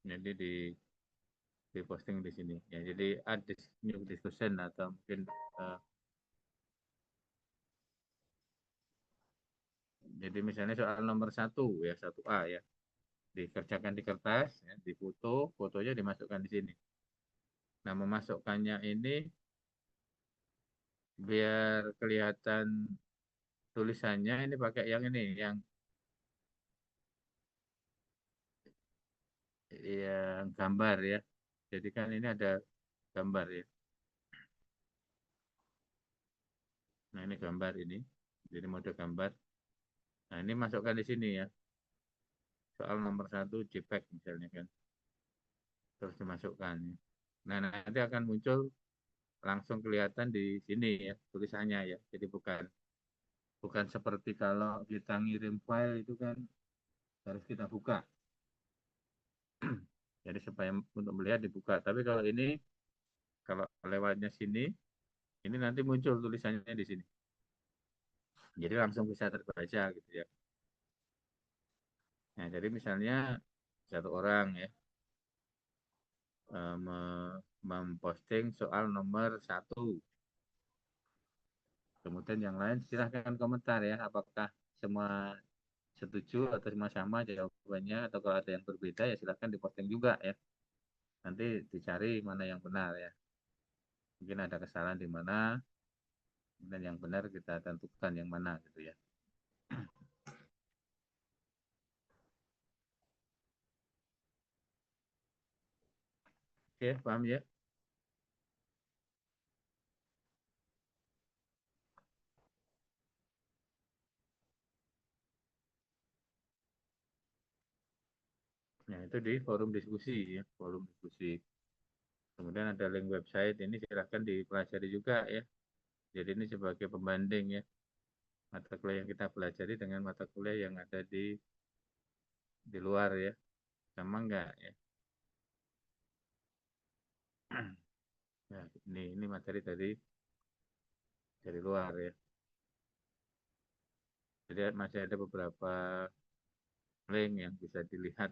Jadi di posting di sini. Ya, jadi add new discussion atau mungkin uh, jadi misalnya soal nomor 1 ya 1A ya dikerjakan di kertas, ya, di foto, fotonya dimasukkan di sini. Nah memasukkannya ini biar kelihatan tulisannya ini pakai yang ini, yang gambar ya. Jadi kan ini ada gambar ya. Nah ini gambar ini, jadi mode gambar. Nah ini masukkan di sini ya. Soal nomor 1 JPEG misalnya kan, terus dimasukkan. Ya. Nah nanti akan muncul langsung kelihatan di sini ya tulisannya ya. Jadi bukan bukan seperti kalau kita ngirim file itu kan harus kita buka. Jadi supaya untuk melihat dibuka. Tapi kalau ini kalau lewatnya sini, ini nanti muncul tulisannya di sini. Jadi langsung bisa terbaca gitu ya. Nah, jadi misalnya satu orang ya memposting soal nomor 1. Kemudian yang lain silahkan komentar ya, apakah semua setuju atau semua sama jawabannya, atau kalau ada yang berbeda ya silahkan diposting juga ya. Nanti dicari mana yang benar ya. Mungkin ada kesalahan di mana, dan yang benar kita tentukan yang mana gitu ya. Oke, paham ya? Nah, itu di forum diskusi ya, forum diskusi. Kemudian ada link website, ini silahkan dipelajari juga ya. Jadi ini sebagai pembanding ya, mata kuliah yang kita pelajari dengan mata kuliah yang ada di luar ya. Sama enggak ya? Ya, ini materi dari luar ya. Jadi masih ada beberapa link yang bisa dilihat.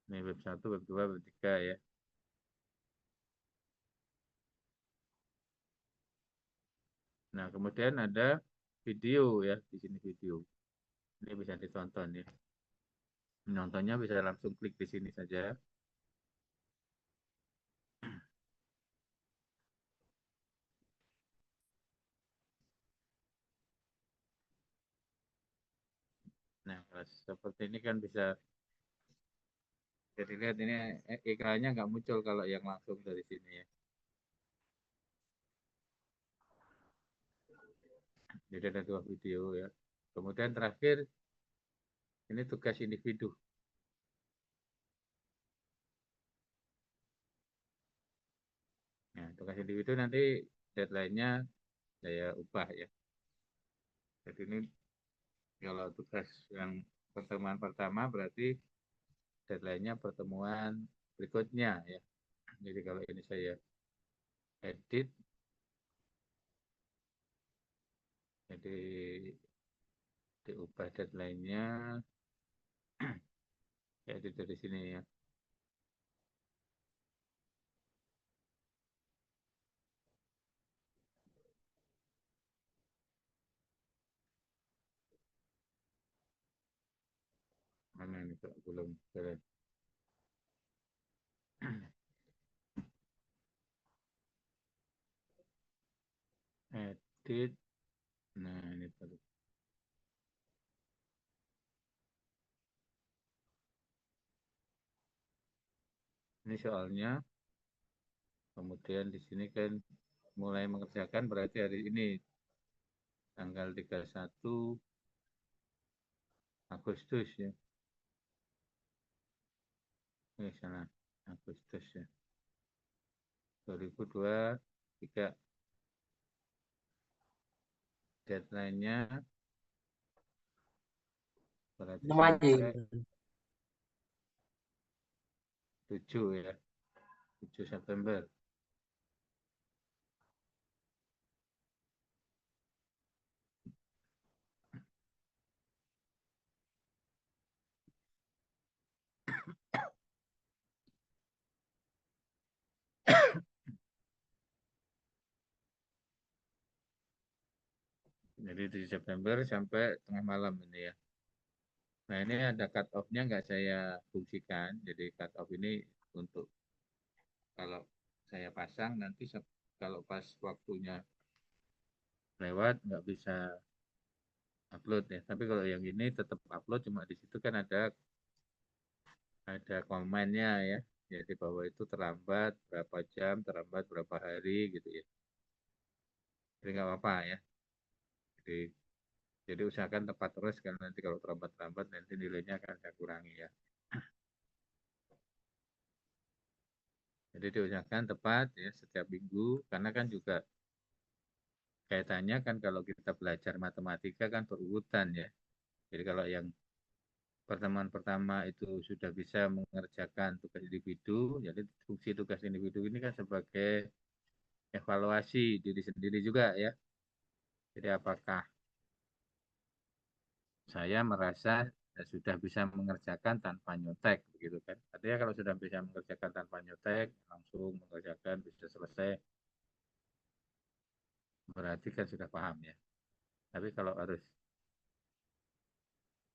Ini web 1, web 2, web 3 ya. Nah, kemudian ada video ya, di sini video. Ini bisa ditonton ya. Menontonnya bisa langsung klik di sini saja. Nah, kalau seperti ini kan bisa jadi lihat ini iklannya nggak muncul kalau yang langsung dari sini ya. Jadi ada 2 video ya. Kemudian terakhir ini tugas individu. Nah, tugas individu nanti deadline-nya saya ubah ya. Jadi ini kalau tugas yang pertemuan pertama berarti deadline-nya pertemuan berikutnya ya. Jadi kalau ini saya edit, jadi diubah deadline-nya, ya edit dari sini ya. Mana ini kok belum jalan. Edit, nah ini baru. Ini soalnya, kemudian di sini kan mulai mengerjakan berarti hari ini tanggal 31 Agustus ya. Ini sana Agustus ya. 2023 deadline-nya berarti Namanya sampai 7 ya. 7 September. Jadi di September sampai tengah malam ini ya. Nah ini ada cut off-nya nggak saya fungsikan. Jadi cut off ini untuk kalau saya pasang nanti kalau pas waktunya lewat nggak bisa upload ya. Tapi kalau yang ini tetap upload, cuma di situ kan ada komennya ya. Jadi bahwa itu terlambat berapa jam, terlambat berapa hari gitu ya. Jadi nggak apa-apa ya. Jadi, jadi usahakan tepat terus karena nanti kalau terlambat-terlambat nanti nilainya akan saya kurangi ya. Jadi diusahakan tepat ya setiap minggu karena kan juga kaitannya kan kalau kita belajar matematika kan berurutan ya. Jadi kalau yang pertemuan pertama itu sudah bisa mengerjakan tugas individu, jadi fungsi tugas individu ini kan sebagai evaluasi diri sendiri juga ya. Jadi apakah saya merasa sudah bisa mengerjakan tanpa nyontek begitu kan. Artinya kalau sudah bisa mengerjakan tanpa nyontek, langsung mengerjakan bisa selesai, berarti kan sudah paham ya. Tapi kalau harus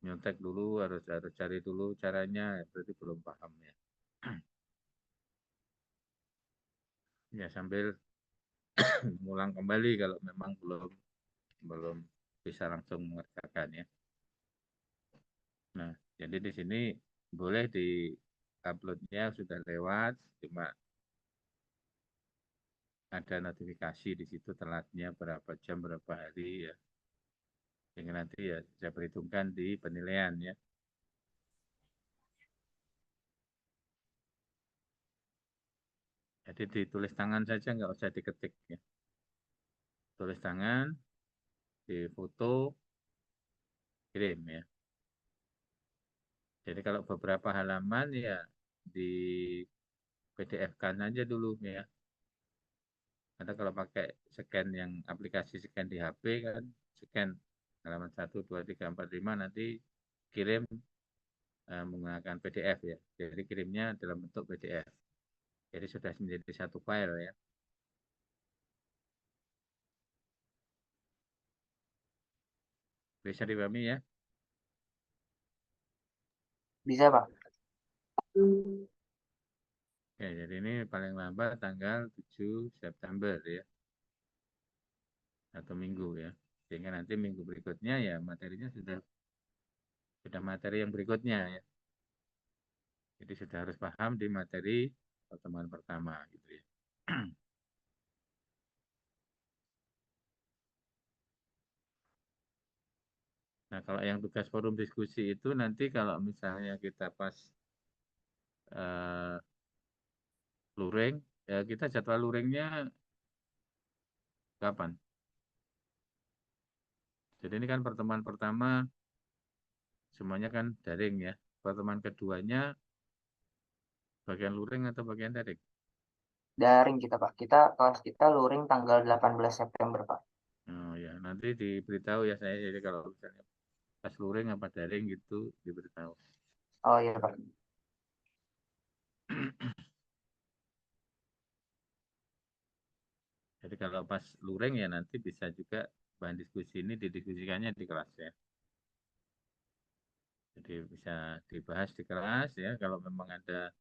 nyontek dulu, harus harus cari dulu caranya, berarti belum paham ya. Ya sambil mengulang kembali kalau memang belum belum bisa langsung mengerjakan ya. Nah, jadi di sini boleh di uploadnya sudah lewat, cuma ada notifikasi di situ telatnya berapa jam, berapa hari ya. Sehingga nanti ya saya perhitungkan di penilaian ya. Jadi ditulis tangan saja, nggak usah diketik ya. Tulis tangan, di foto, kirim ya. Jadi kalau beberapa halaman ya di PDF-kan aja dulu ya. Karena kalau pakai scan yang aplikasi scan di HP kan, scan halaman 1, 2, 3, 4, 5 nanti kirim menggunakan PDF ya. Jadi kirimnya dalam bentuk PDF. Jadi sudah menjadi satu file ya. Bisa dipahami ya. Bisa, Pak. Ya, jadi ini paling lambat tanggal 7 September ya. Satu minggu ya. Sehingga nanti minggu berikutnya ya materinya sudah materi yang berikutnya ya. Jadi sudah harus paham di materi pertemuan pertama gitu ya. Nah, kalau yang tugas forum diskusi itu nanti kalau misalnya kita pas eh, luring, ya kita jadwal luringnya kapan? Jadi ini kan pertemuan pertama semuanya kan daring ya. Pertemuan keduanya bagian luring atau bagian daring? Daring kita, Pak. Kelas kita luring tanggal 18 September, Pak. Oh ya, nanti diberitahu ya saya. Jadi kalau misalnya pas luring apa daring gitu diberitahu. Oh iya, Pak. Jadi kalau pas luring ya nanti bisa juga bahan diskusi ini didiskusikannya di kelas ya. Jadi bisa dibahas di kelas ya. Kalau memang ada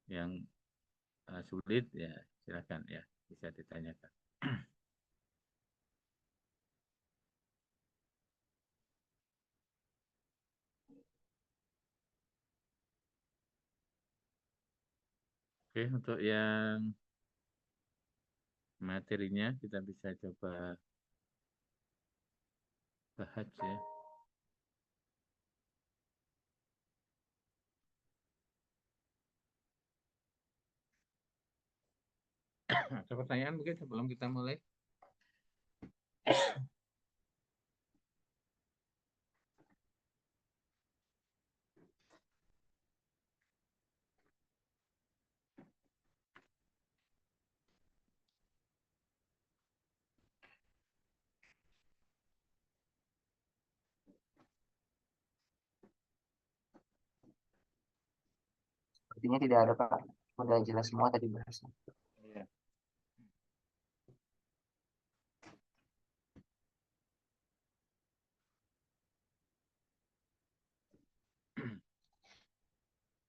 yang sulit ya silakan ya bisa ditanyakan. Oke, untuk yang materinya kita bisa coba bahas ya. Ada pertanyaan mungkin sebelum kita mulai? Sepertinya tidak ada, Pak. Udah jelas semua tadi bahasnya. Iya.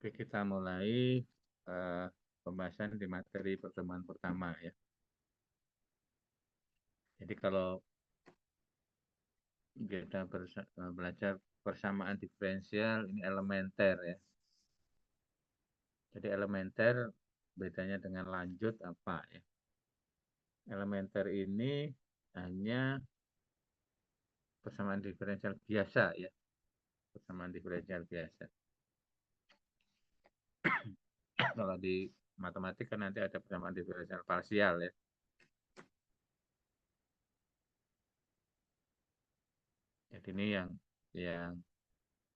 Oke, kita mulai eh, pembahasan di materi pertemuan pertama ya. Jadi kalau kita belajar persamaan diferensial ini elementer ya. Jadi elementer bedanya dengan lanjut apa ya? Elementer ini hanya persamaan diferensial biasa ya, persamaan diferensial biasa. Kalau di matematik kan nanti ada persamaan diferensial parsial ya. Jadi ini yang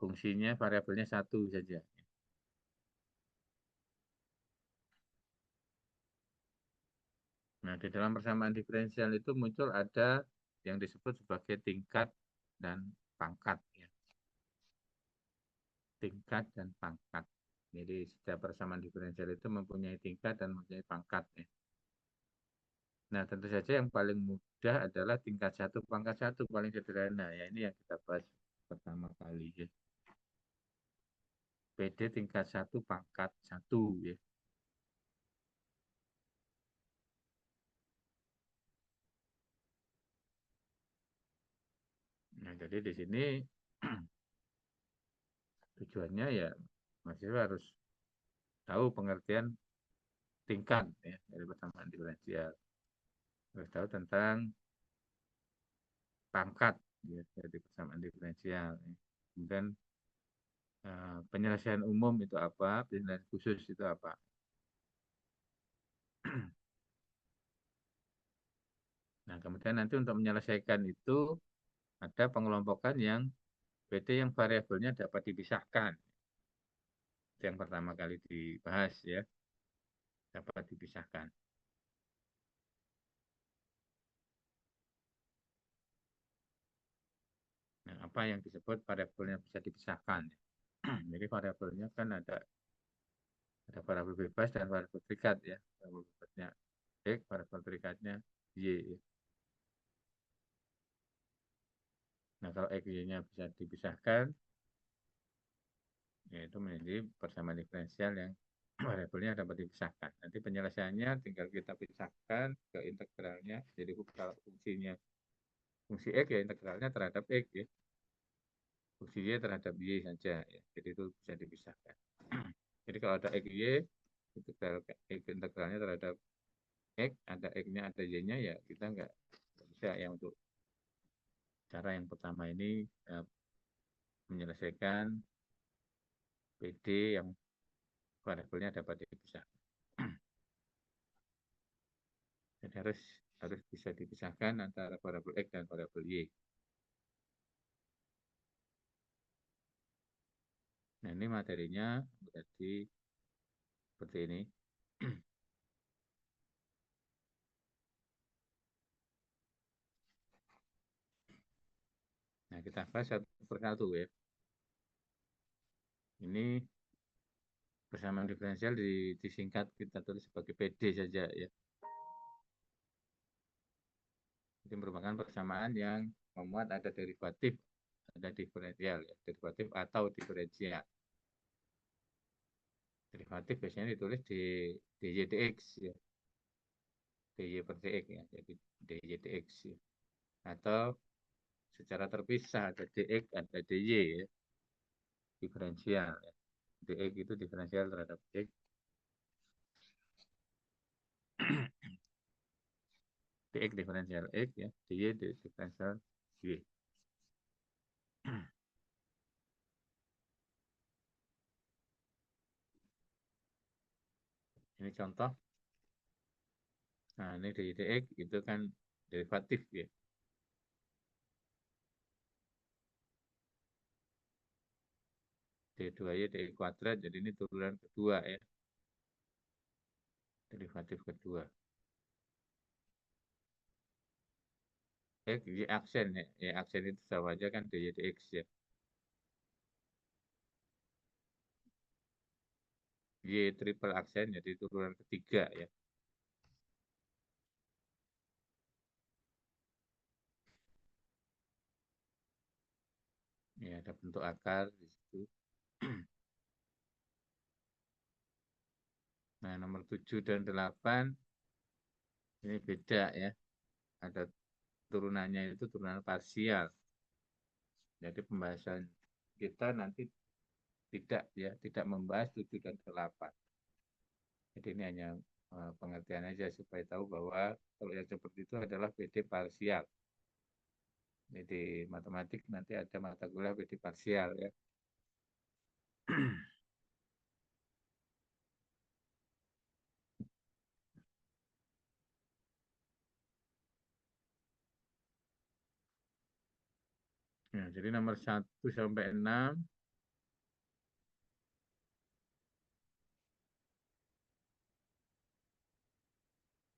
fungsinya variabelnya satu saja. Nah, di dalam persamaan diferensial itu muncul ada yang disebut sebagai tingkat dan pangkat ya. Tingkat dan pangkat. Jadi setiap persamaan diferensial itu mempunyai tingkat dan mempunyai pangkat ya. Nah, tentu saja yang paling mudah adalah tingkat satu pangkat satu paling sederhana ya. Ini yang kita bahas pertama kali ya. PD tingkat satu pangkat satu ya. Nah, jadi di sini tujuannya ya mahasiswa harus tahu pengertian tingkat ya dari persamaan diferensial. Harus tahu tentang pangkat ya, dari persamaan diferensial. Ya. Kemudian penyelesaian umum itu apa, penyelesaian khusus itu apa. Nah, kemudian nanti untuk menyelesaikan itu ada pengelompokan yang PD yang variabelnya dapat dipisahkan. Itu yang pertama kali dibahas ya, dapat dipisahkan. Nah, apa yang disebut variabelnya bisa dipisahkan? Jadi variabelnya kan ada variabel bebas dan variabel terikat ya. Variabel bebasnya X, variabel terikatnya Y. Ya. Nah, kalau X, Y-nya bisa dipisahkan, yaitu menjadi persamaan diferensial yang variabelnya dapat dipisahkan. Nanti penyelesaiannya tinggal kita pisahkan ke integralnya. Jadi kalau fungsinya fungsi X ya integralnya terhadap X ya. Fungsi Y terhadap Y saja ya. Jadi itu bisa dipisahkan. Jadi kalau ada X, Y, integralnya terhadap X, ada X-nya, ada Y-nya ya kita nggak bisa ya untuk cara yang pertama ini menyelesaikan PD yang variabelnya dapat dipisahkan. Jadi harus bisa dipisahkan antara variabel X dan variabel Y. Nah, ini materinya berarti seperti ini. Nah, kita bahas satu persatu ya. Ini persamaan diferensial disingkat kita tulis sebagai PD saja ya. Ini merupakan persamaan yang memuat ada derivatif, ada diferensial ya. Derivatif atau diferensial. Derivatif biasanya ditulis di dy dx ya. dy per dx ya. Jadi dy dx ya. Atau secara terpisah ada dx, ada dy ya. Diferensial ya. Dx itu diferensial terhadap x. Dx diferensial x ya. Dy diferensial y. Ini contoh. Nah, ini dy dx itu kan derivatif ya. D2y dy kuadrat, jadi ini turunan kedua ya. Derivatif kedua. X, y aksen ya. Y aksen itu sama aja kan dy dx ya. Y triple aksen jadi turunan ketiga ya. Ini ada bentuk akar di situ. Nah, nomor 7 dan 8 ini beda ya. Ada turunannya itu turunan parsial. Jadi pembahasan kita nanti tidak membahas 7 dan 8. Jadi ini hanya pengertian aja supaya tahu bahwa kalau yang seperti itu adalah PD parsial. Ini di matematik nanti ada mata kuliah PD parsial ya. Nah, jadi nomor 1 sampai 6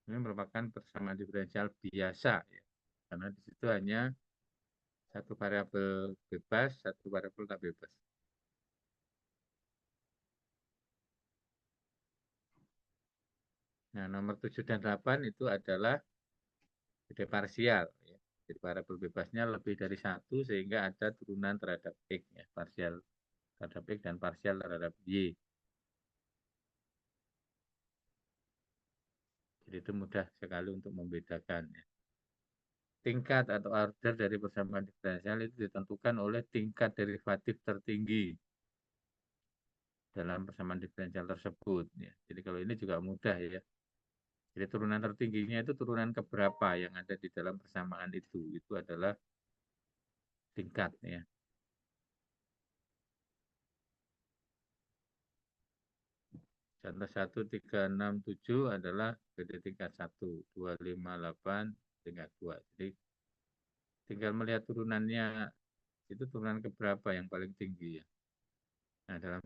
ini merupakan persamaan diferensial biasa ya. Karena di situ hanya satu variabel bebas, satu variabel tak bebas. Nah, nomor 7 dan 8 itu adalah PD parsial. Ya. Jadi variabel bebasnya lebih dari satu sehingga ada turunan terhadap X. Ya. Parsial terhadap X dan parsial terhadap Y. Jadi itu mudah sekali untuk membedakan. Ya. Tingkat atau order dari persamaan diferensial itu ditentukan oleh tingkat derivatif tertinggi dalam persamaan diferensial tersebut. Ya. Jadi kalau ini juga mudah ya. Jadi turunan tertingginya itu turunan keberapa yang ada di dalam persamaan itu. Itu adalah tingkat ya. Contoh 1, 3, 6, 7 adalah PD tingkat 1, 2, 5, 8 tingkat 2. Jadi tinggal melihat turunannya itu turunan keberapa yang paling tinggi ya. Nah, dalam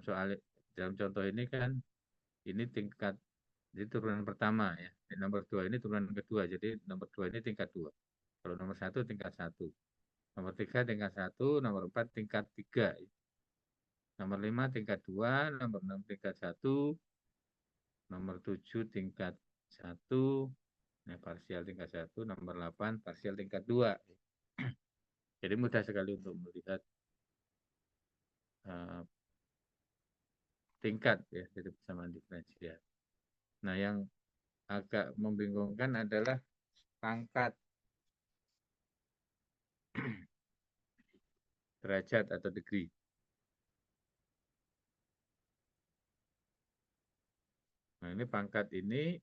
contoh ini kan ini tingkat jadi turunan pertama ya. Nomor 2 ini turunan kedua. Jadi nomor 2 ini tingkat 2. Kalau nomor 1 tingkat 1. Nomor 3 tingkat 1, nomor 4 tingkat 3. Nomor 5 tingkat 2, nomor 6 tingkat 1, nomor 7 tingkat 1, nah, parsial tingkat 1, nomor 8 parsial tingkat 2. Jadi mudah sekali untuk melihat uh, tingkat ya dari persamaan diferensial. Nah, yang agak membingungkan adalah pangkat derajat atau degree. Nah, ini pangkat ini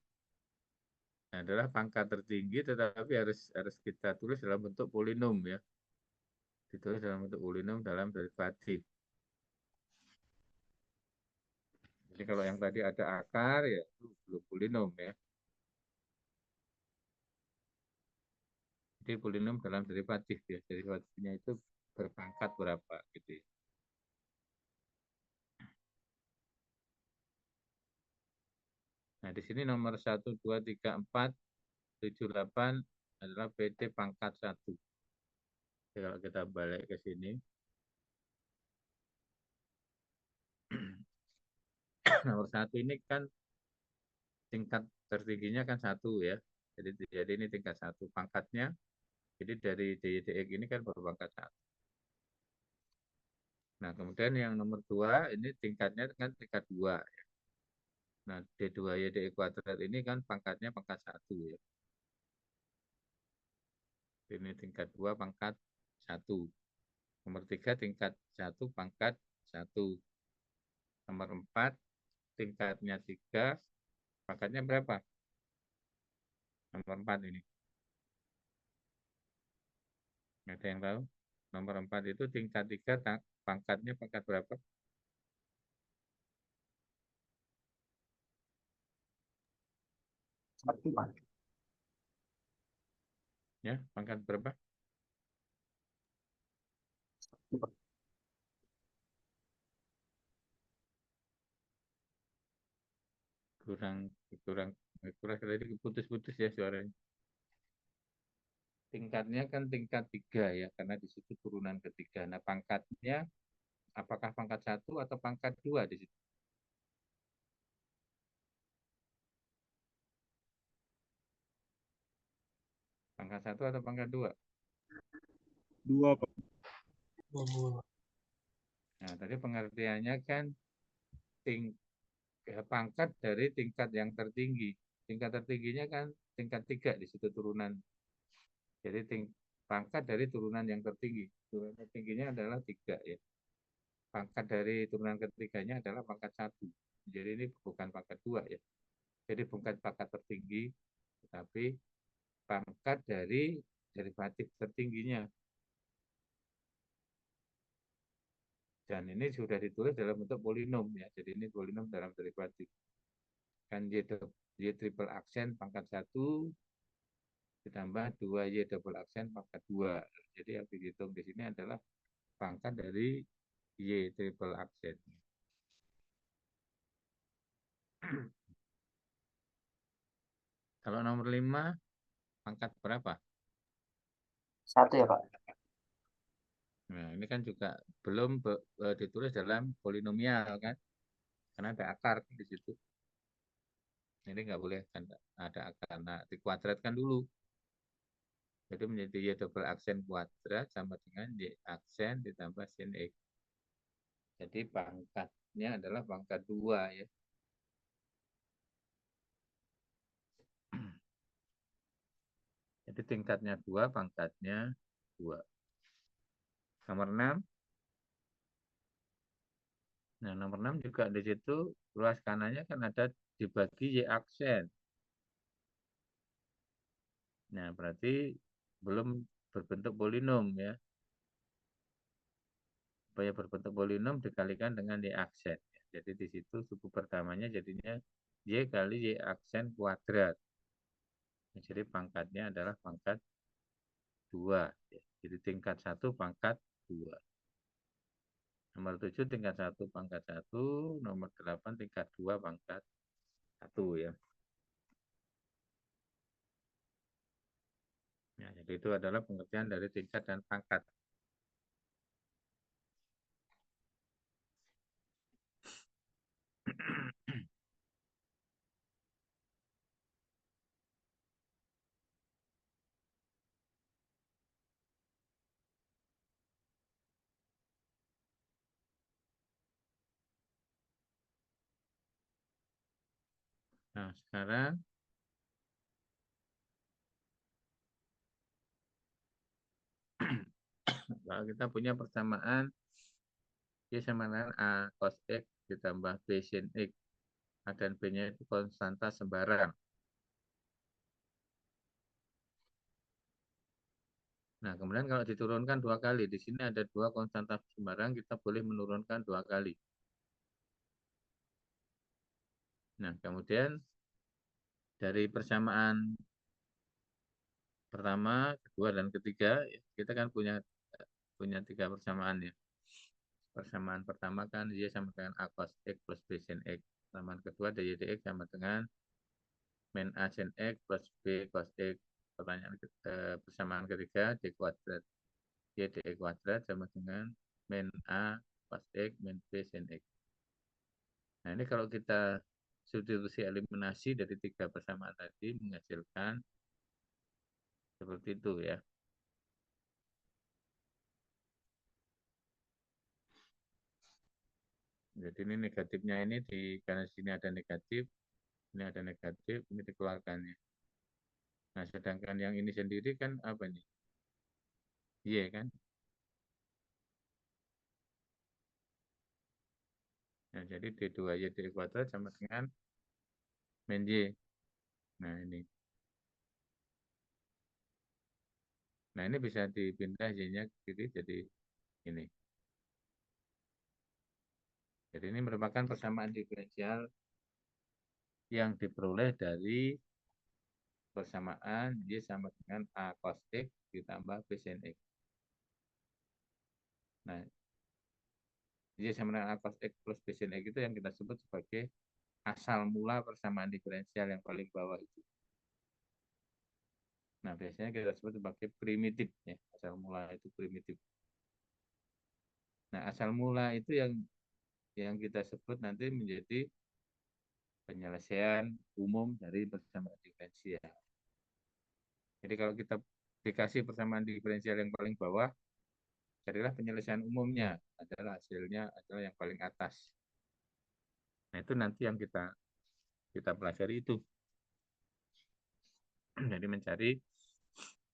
adalah pangkat tertinggi tetapi harus kita tulis dalam bentuk polinom ya. Ditulis dalam bentuk polinom dalam derivatif. Jadi kalau yang tadi ada akar ya itu belum polinom ya. Jadi polinom dalam derivatif ya. Derivatifnya itu berpangkat berapa gitu ya. Nah, di sini nomor 1, 2, 3, 4, 7, 8 adalah PD pangkat 1. Jadi kalau kita balik ke sini, nomor 1 ini kan tingkat tertingginya kan 1 ya. Jadi ini tingkat 1 pangkatnya. Jadi dari DYDX ini kan berpangkat 1. Nah, kemudian yang nomor 2 ini tingkatnya kan tingkat 2. Nah, D2YDX kuadrat ini kan pangkatnya pangkat 1 ya. Ini tingkat 2 pangkat 1. Nomor 3 tingkat 1 pangkat 1. Nomor 4 tingkatnya 3 pangkatnya berapa? Nomor 4 ini. Ada yang tahu? Nomor 4 itu tingkat 3 pangkatnya pangkat berapa? Satu, Pak. Ya, pangkat berapa? Satu, Pak. Kurang kurang kurang tadi putus-putus ya suaranya. Tingkatnya kan tingkat 3 ya, karena di situ turunan ketiga. Nah, pangkatnya apakah pangkat 1 atau pangkat 2 di situ? Pangkat 1 atau pangkat 2? Dua, Pak. Dua. Nah, tadi pengertiannya kan pangkat dari tingkat yang tertinggi. Tingkat tertingginya kan tingkat 3 di situ turunan. Jadi pangkat dari turunan yang tertinggi. Turunan tertingginya adalah 3 ya. Pangkat dari turunan ketiganya adalah pangkat 1. Jadi ini bukan pangkat 2 ya. Jadi bukan pangkat tertinggi, tetapi pangkat dari derivatif tertingginya. Dan ini sudah ditulis dalam bentuk polinom ya. Jadi ini polinom dalam derivatif. Kan Y triple aksen pangkat 1 ditambah 2Y double aksen pangkat 2. Jadi yang dihitung di sini adalah pangkat dari Y triple aksen. Kalau nomor 5, pangkat berapa? 1 ya Pak. Nah, ini kan juga belum ditulis dalam polinomial kan, karena ada akar di situ. Ini nggak boleh kan ada akar. Nah, dikuadratkan dulu. Jadi menjadi Y double aksen kuadrat sama dengan Y aksen ditambah sin X. Jadi pangkatnya adalah pangkat 2 ya. Jadi tingkatnya 2, pangkatnya 2. Nomor 6. Nah, nomor 6 juga di situ ruas kanannya kan ada dibagi Y aksen. Nah, berarti belum berbentuk polinom ya. Supaya berbentuk polinom dikalikan dengan Y aksen. Jadi di situ suku pertamanya jadinya Y kali Y aksen kuadrat. Jadi pangkatnya adalah pangkat 2. Jadi tingkat 1 pangkat 2. Nomor 7 tingkat 1 pangkat 1. Nomor 8 tingkat 2 pangkat 1 ya. Ya, jadi itu adalah pengertian dari tingkat dan pangkat. Nah, sekarang kalau kita punya persamaan Y sama dengan A cos X ditambah B sin X. A dan B-nya itu konstanta sembarang. Nah, kemudian kalau diturunkan 2 kali, di sini ada 2 konstanta sembarang, kita boleh menurunkan 2 kali. Nah, kemudian dari persamaan pertama, kedua, dan ketiga, kita kan punya 3 persamaan ya. Persamaan pertama kan Y sama dengan A cos X plus B sin X. Persamaan kedua dy dx sama dengan min A sin X plus B cos X. Persamaan ketiga D kuadrat. Y dx kuadrat sama dengan min A cos X min B sin X. Nah, ini kalau kita substitusi eliminasi dari 3 persamaan tadi menghasilkan seperti itu ya. Jadi ini negatifnya ini karena sini ada negatif, ini ada negatif, ini dikeluarkan ya. Nah, sedangkan yang ini sendiri kan apa nih? Y kan? Nah, jadi D2Y dx kuadrat sama dengan min Y. Nah, ini. Nah, ini bisa dipindah Y-nya ke kiri jadi ini. Jadi ini merupakan persamaan diferensial yang diperoleh dari persamaan Y sama dengan A cos X ditambah B sin X. Nah, Y sama dengan A cos X plus B sin X itu yang kita sebut sebagai asal mula persamaan diferensial yang paling bawah itu. Nah, biasanya kita sebut sebagai primitif ya. Asal mula itu primitif. Nah, asal mula itu yang kita sebut nanti menjadi penyelesaian umum dari persamaan diferensial. Jadi kalau kita dikasih persamaan diferensial yang paling bawah, carilah penyelesaian umumnya adalah hasilnya adalah yang paling atas. Nah, itu nanti yang kita pelajari itu. Jadi mencari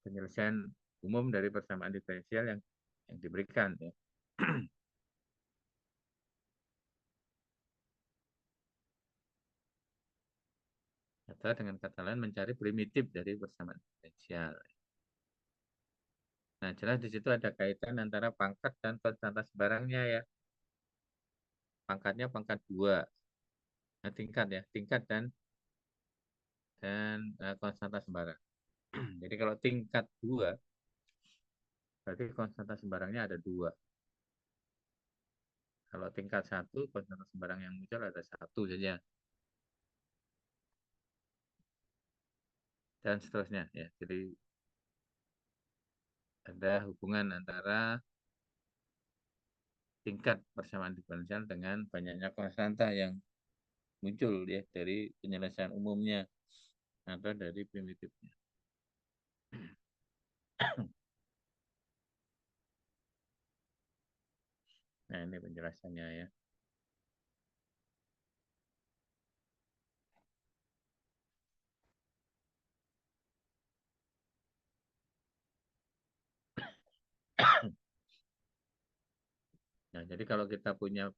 penyelesaian umum dari persamaan diferensial yang diberikan ya. Atau dengan kata lain mencari primitif dari persamaan diferensial. Nah, jelas di situ ada kaitan antara pangkat dan konstanta sembarangnya ya. Pangkatnya pangkat 2. Nah, tingkat ya, tingkat dan konstanta sembarang. Jadi kalau tingkat 2, berarti konstanta sembarangnya ada 2. Kalau tingkat 1, konstanta sembarang yang muncul ada 1 saja. Dan seterusnya ya. Jadi ada hubungan antara tingkat persamaan diferensial dengan banyaknya konstanta yang muncul ya dari penyelesaian umumnya atau dari primitifnya. Nah, ini penjelasannya ya. Nah, jadi kalau kita punya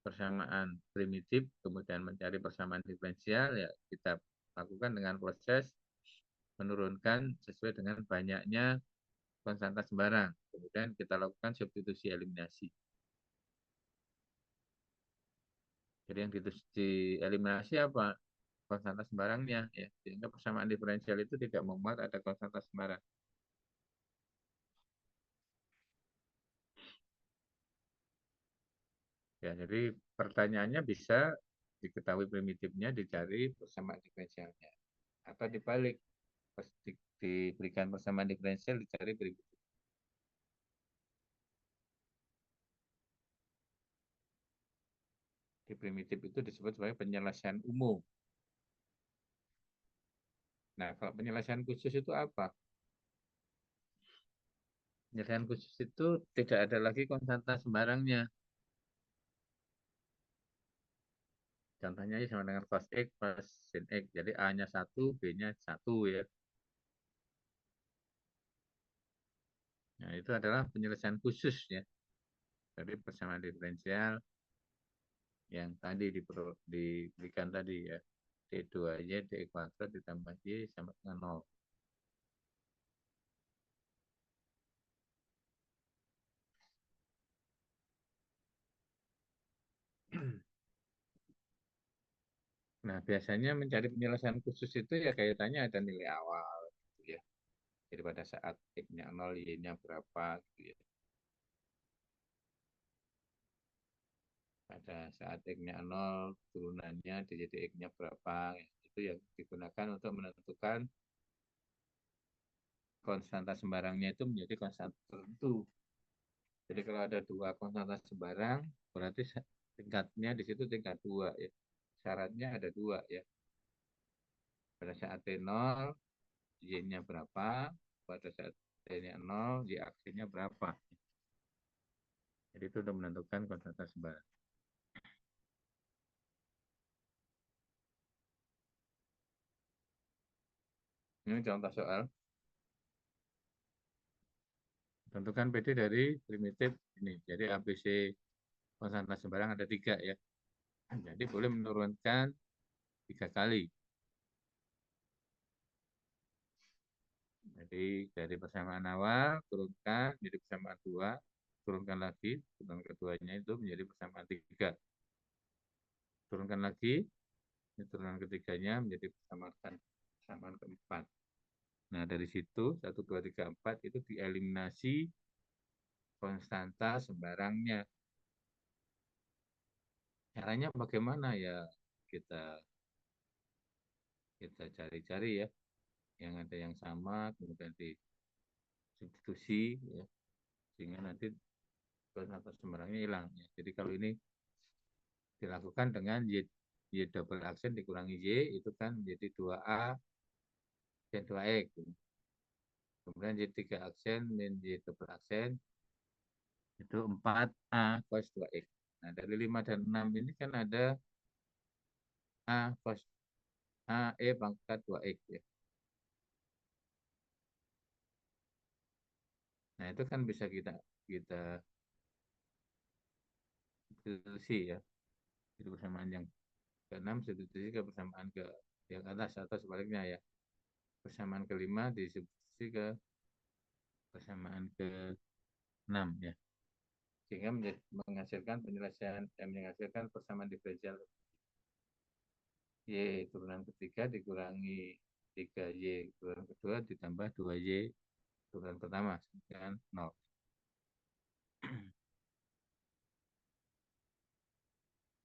persamaan primitif, kemudian mencari persamaan diferensial, ya kita lakukan dengan proses menurunkan sesuai dengan banyaknya konstanta sembarang. Kemudian kita lakukan substitusi eliminasi. Jadi yang dieliminasi apa? Konstanta sembarangnya. Ya. Sehingga persamaan diferensial itu tidak memuat ada konstanta sembarang. Ya, jadi pertanyaannya bisa diketahui primitifnya, dicari persamaan diferensialnya. Atau dibalik, pas diberikan persamaan diferensial, dicari primitif. Di primitif itu disebut sebagai penyelesaian umum. Nah, kalau penyelesaian khusus itu apa? Penyelesaian khusus itu tidak ada lagi konstanta sembarangnya. Contohnya sama dengan cos X plus sin X. Jadi A-nya 1, B-nya 1 ya. Nah, itu adalah penyelesaian khusus ya. Dari persamaan diferensial yang tadi diberikan tadi ya. D2Y, D kuadrat ditambah Y sama dengan 0. Nah, biasanya mencari penyelesaian khusus itu ya kaitannya ada nilai awal gitu ya. Jadi pada saat X-nya 0, Y-nya berapa gitu ya. Pada saat X-nya 0, turunannya jadi X-nya berapa. Itu yang digunakan untuk menentukan konstanta sembarangnya itu menjadi konstanta tertentu. Jadi kalau ada 2 konstanta sembarang, berarti tingkatnya di situ tingkat 2 ya. Syaratnya ada 2 ya. Pada saat T0, Y-nya berapa, pada saat T-nya 0, Y aksinya berapa. Jadi itu untuk menentukan konstanta sembarang. Ini contoh soal. Tentukan PD dari primitif ini. Jadi ABC konstanta sembarang ada 3 ya. Jadi boleh menurunkan 3 kali. Jadi dari persamaan awal turunkan menjadi persamaan 2, turunkan lagi, turunkan keduanya itu menjadi persamaan 3. Turunkan lagi, ini turunan ketiganya menjadi persamaan keempat. Nah, dari situ 1, 2, 3, 4 itu dieliminasi konstanta sembarangnya. Caranya bagaimana ya? Kita kita cari-cari ya, yang ada yang sama, kemudian disubstitusi ya, sehingga nanti konstanta sembarangnya hilang. Ya. Jadi kalau ini dilakukan dengan Y double aksen dikurangi Y, itu kan menjadi 2A dan 2X. Kemudian Y3 aksen min Y double aksen, itu 4A cos 2X. Nah, dari 5 dan 6 ini kan ada A cos A E pangkat 2X ya. Nah, itu kan bisa kita kita substitusi ya. Itu persamaan yang ke-6 substitusi ke persamaan ke yang atas atau sebaliknya ya. Persamaan ke-5 disubstitusi ke persamaan ke-6 ya. Sehingga menghasilkan penyelesaian yang menghasilkan persamaan diferensial Y turunan ketiga dikurangi 3Y turunan kedua ditambah 2Y turunan pertama dengan 0.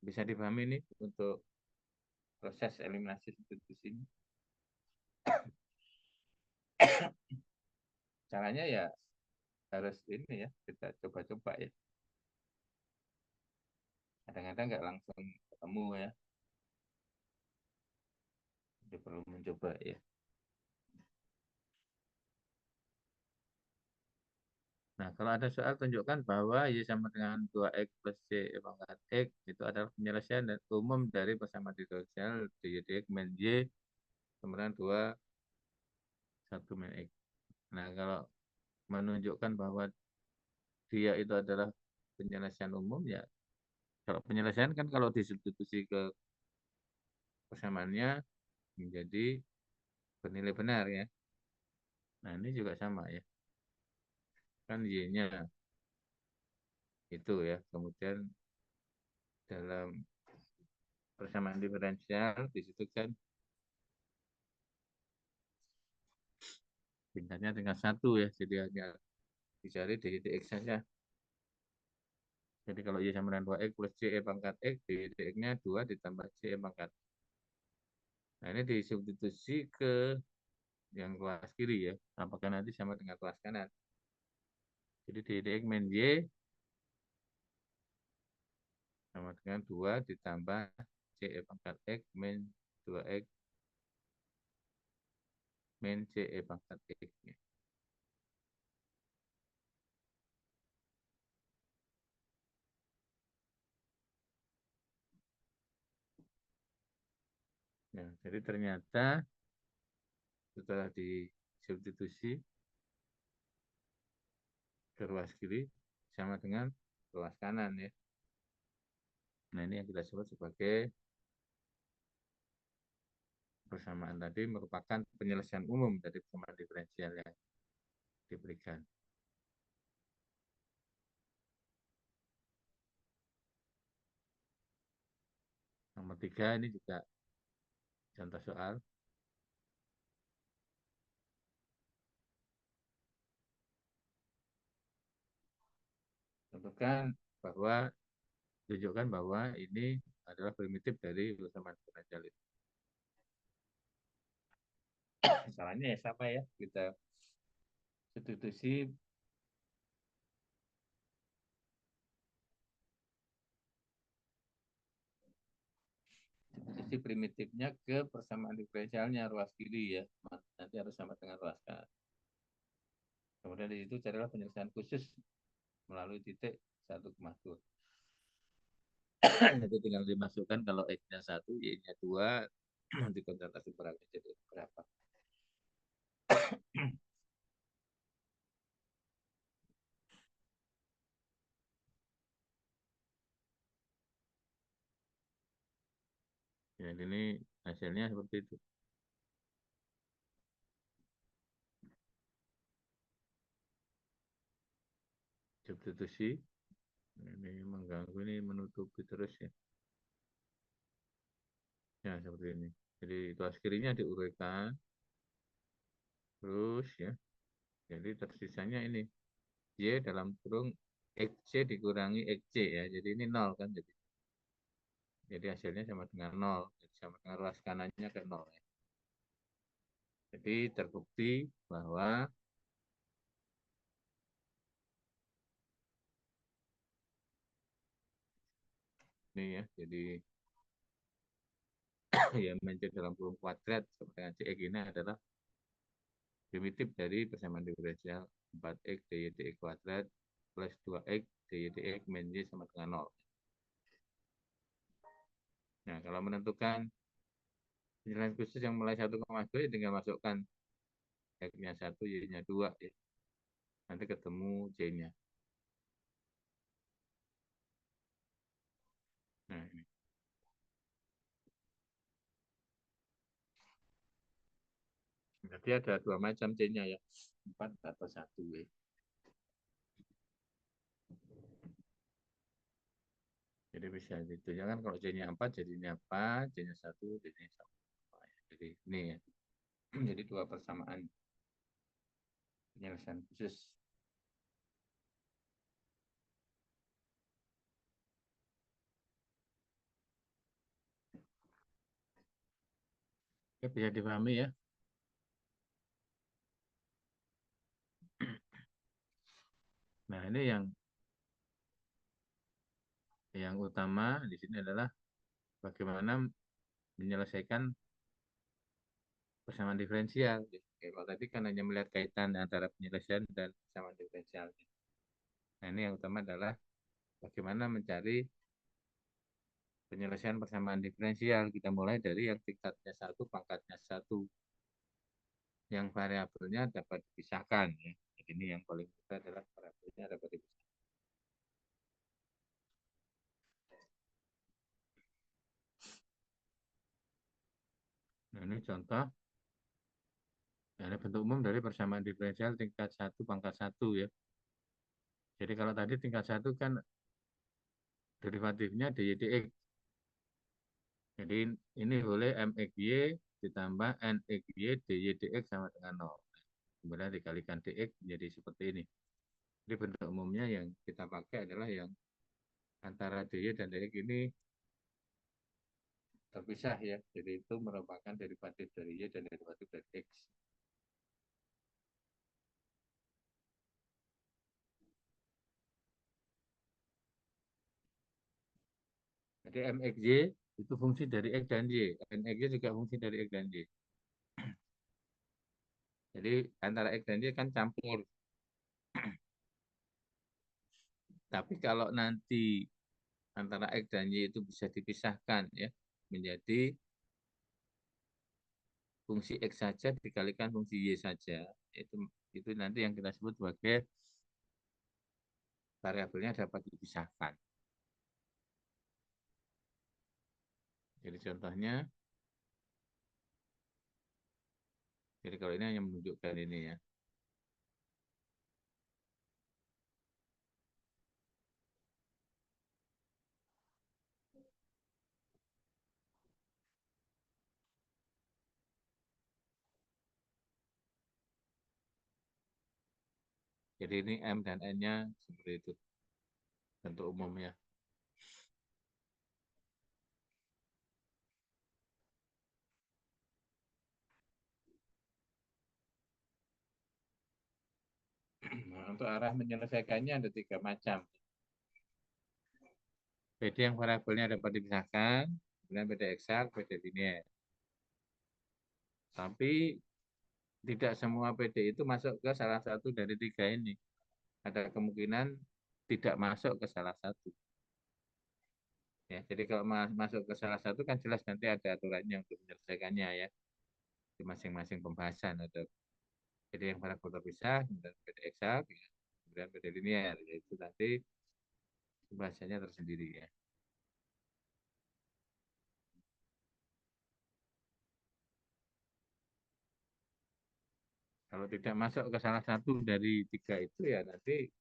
Bisa dipahami ini untuk proses eliminasi substitusi ini. Caranya ya harus ini ya, kita coba-coba ya. Kadang-kadang nggak langsung ketemu ya. Jadi perlu mencoba ya. Nah, kalau ada soal tunjukkan bahwa Y sama dengan 2X plus Y pangkat X itu adalah penyelesaian dan umum dari persamaan diferensial dy dx min Y sama dengan 2 1 min X. Nah, kalau menunjukkan bahwa dia itu adalah penyelesaian umum ya, kalau penyelesaian kan kalau disubstitusi ke persamaannya menjadi bernilai benar ya. Nah, ini juga sama ya. Kan Y-nya itu ya. Kemudian dalam persamaan diferensial di situ kan tingkatnya tingkat 1 ya. Jadi hanya dicari dy dx saja. Jadi kalau Y sama dengan 2X plus C E pangkat X, dy dx-nya 2 ditambah C E pangkat. Nah, ini disubstitusi ke yang kelas kiri ya. Apakah nanti sama dengan kelas kanan. Jadi dy dx min Y sama dengan 2 ditambah CE pangkat X min 2X min CE pangkat X. Ya, jadi ternyata setelah disubstitusi ke ruas kiri sama dengan ruas kanan ya. Nah, ini yang kita sebut sebagai persamaan tadi merupakan penyelesaian umum dari persamaan diferensial yang diberikan. Nomor 3 ini juga contoh soal. Tentukan bahwa tunjukkan bahwa ini adalah primitif dari persamaan diferensial itu. Salahnya ya sama ya, kita substitusi substitusi primitifnya ke persamaan diferensialnya ruas kiri ya. Nanti harus sama dengan ruas kanan. Kemudian di situ carilah penyelesaian khusus melalui titik 1,2. Itu tinggal dimasukkan kalau X-nya 1, Y-nya 2, nanti konsentrasi barangnya jadi berapa. Jadi ini hasilnya seperti itu. Substitusi, ini mengganggu, ini menutupi terus ya. Ya, seperti ini. Jadi tuas kirinya diuraikan, terus ya. Jadi tersisanya ini, Y dalam kurung XC dikurangi XC ya. Jadi ini 0 kan. Jadi hasilnya sama dengan 0. Jadi sama dengan ruas kanannya ke 0 ya. Jadi terbukti bahwa ini ya, jadi ya mencari dalam kurung kuadrat sama dengan CX ini adalah primitif dari persamaan diferensial 4X dy dx kuadrat plus 2X dy dx min Y sama dengan 0. Nah, kalau menentukan penilaian khusus yang mulai 1,2 ya tinggal masukkan X-nya 1, Y-nya 2 ya. Nanti ketemu J-nya. Nah, ini. Berarti ada dua macam J-nya ya. 4 atau 1 ya. Jadi bisa gitu. Jangan kalau J-nya 4 jadinya apa? J-nya 1 jadinya sama. Jadi ini ya. Jadi dua persamaan penyelesaian khusus. Oke, bisa dipahami ya. Nah, ini yang utama di sini adalah bagaimana menyelesaikan persamaan diferensial. Kalau tadi kan hanya melihat kaitan antara penyelesaian dan persamaan diferensial. Nah, ini yang utama adalah bagaimana mencari penyelesaian persamaan diferensial. Kita mulai dari yang tingkatnya 1, pangkatnya 1. Yang variabelnya dapat dipisahkan. Ya. Jadi ini yang paling mudah adalah variabelnya dapat dipisahkan. Nah, ini contoh. Ada bentuk umum dari persamaan diferensial tingkat 1 pangkat 1 ya. Jadi kalau tadi tingkat 1 kan derivatifnya dy dx. Jadi ini boleh mxy ditambah nxy dy dx sama dengan 0. Kemudian dikalikan dx menjadi seperti ini. Jadi bentuk umumnya yang kita pakai adalah yang antara dy dan dx ini terpisah ya. Jadi itu merupakan derivatif dari y dan derivatif dari x. Jadi mxy itu fungsi dari x dan y. Nxy juga fungsi dari x dan y. Jadi antara x dan y kan campur. Tapi kalau nanti antara x dan y itu bisa dipisahkan ya menjadi fungsi x saja dikalikan fungsi y saja, itu nanti yang kita sebut sebagai variabelnya dapat dipisahkan. Jadi contohnya, jadi kalau ini hanya menunjukkan ini ya. Jadi ini M dan N-nya seperti itu bentuk umumnya. Nah, untuk arah menyelesaikannya ada 3 macam. PD yang variabelnya dapat dipisahkan, kemudian PD eksak, PD linear. Tapi tidak semua PD itu masuk ke salah satu dari 3 ini. Ada kemungkinan tidak masuk ke salah satu. Ya, jadi kalau masuk ke salah satu kan jelas nanti ada aturannya untuk menyelesaikannya ya. Di masing-masing pembahasan ada PD yang variabel terpisah, kemudian PD eksak, ya, kemudian PD linear. Yaitu nanti pembahasannya tersendiri ya. Kalau tidak masuk ke salah satu dari 3 itu ya nanti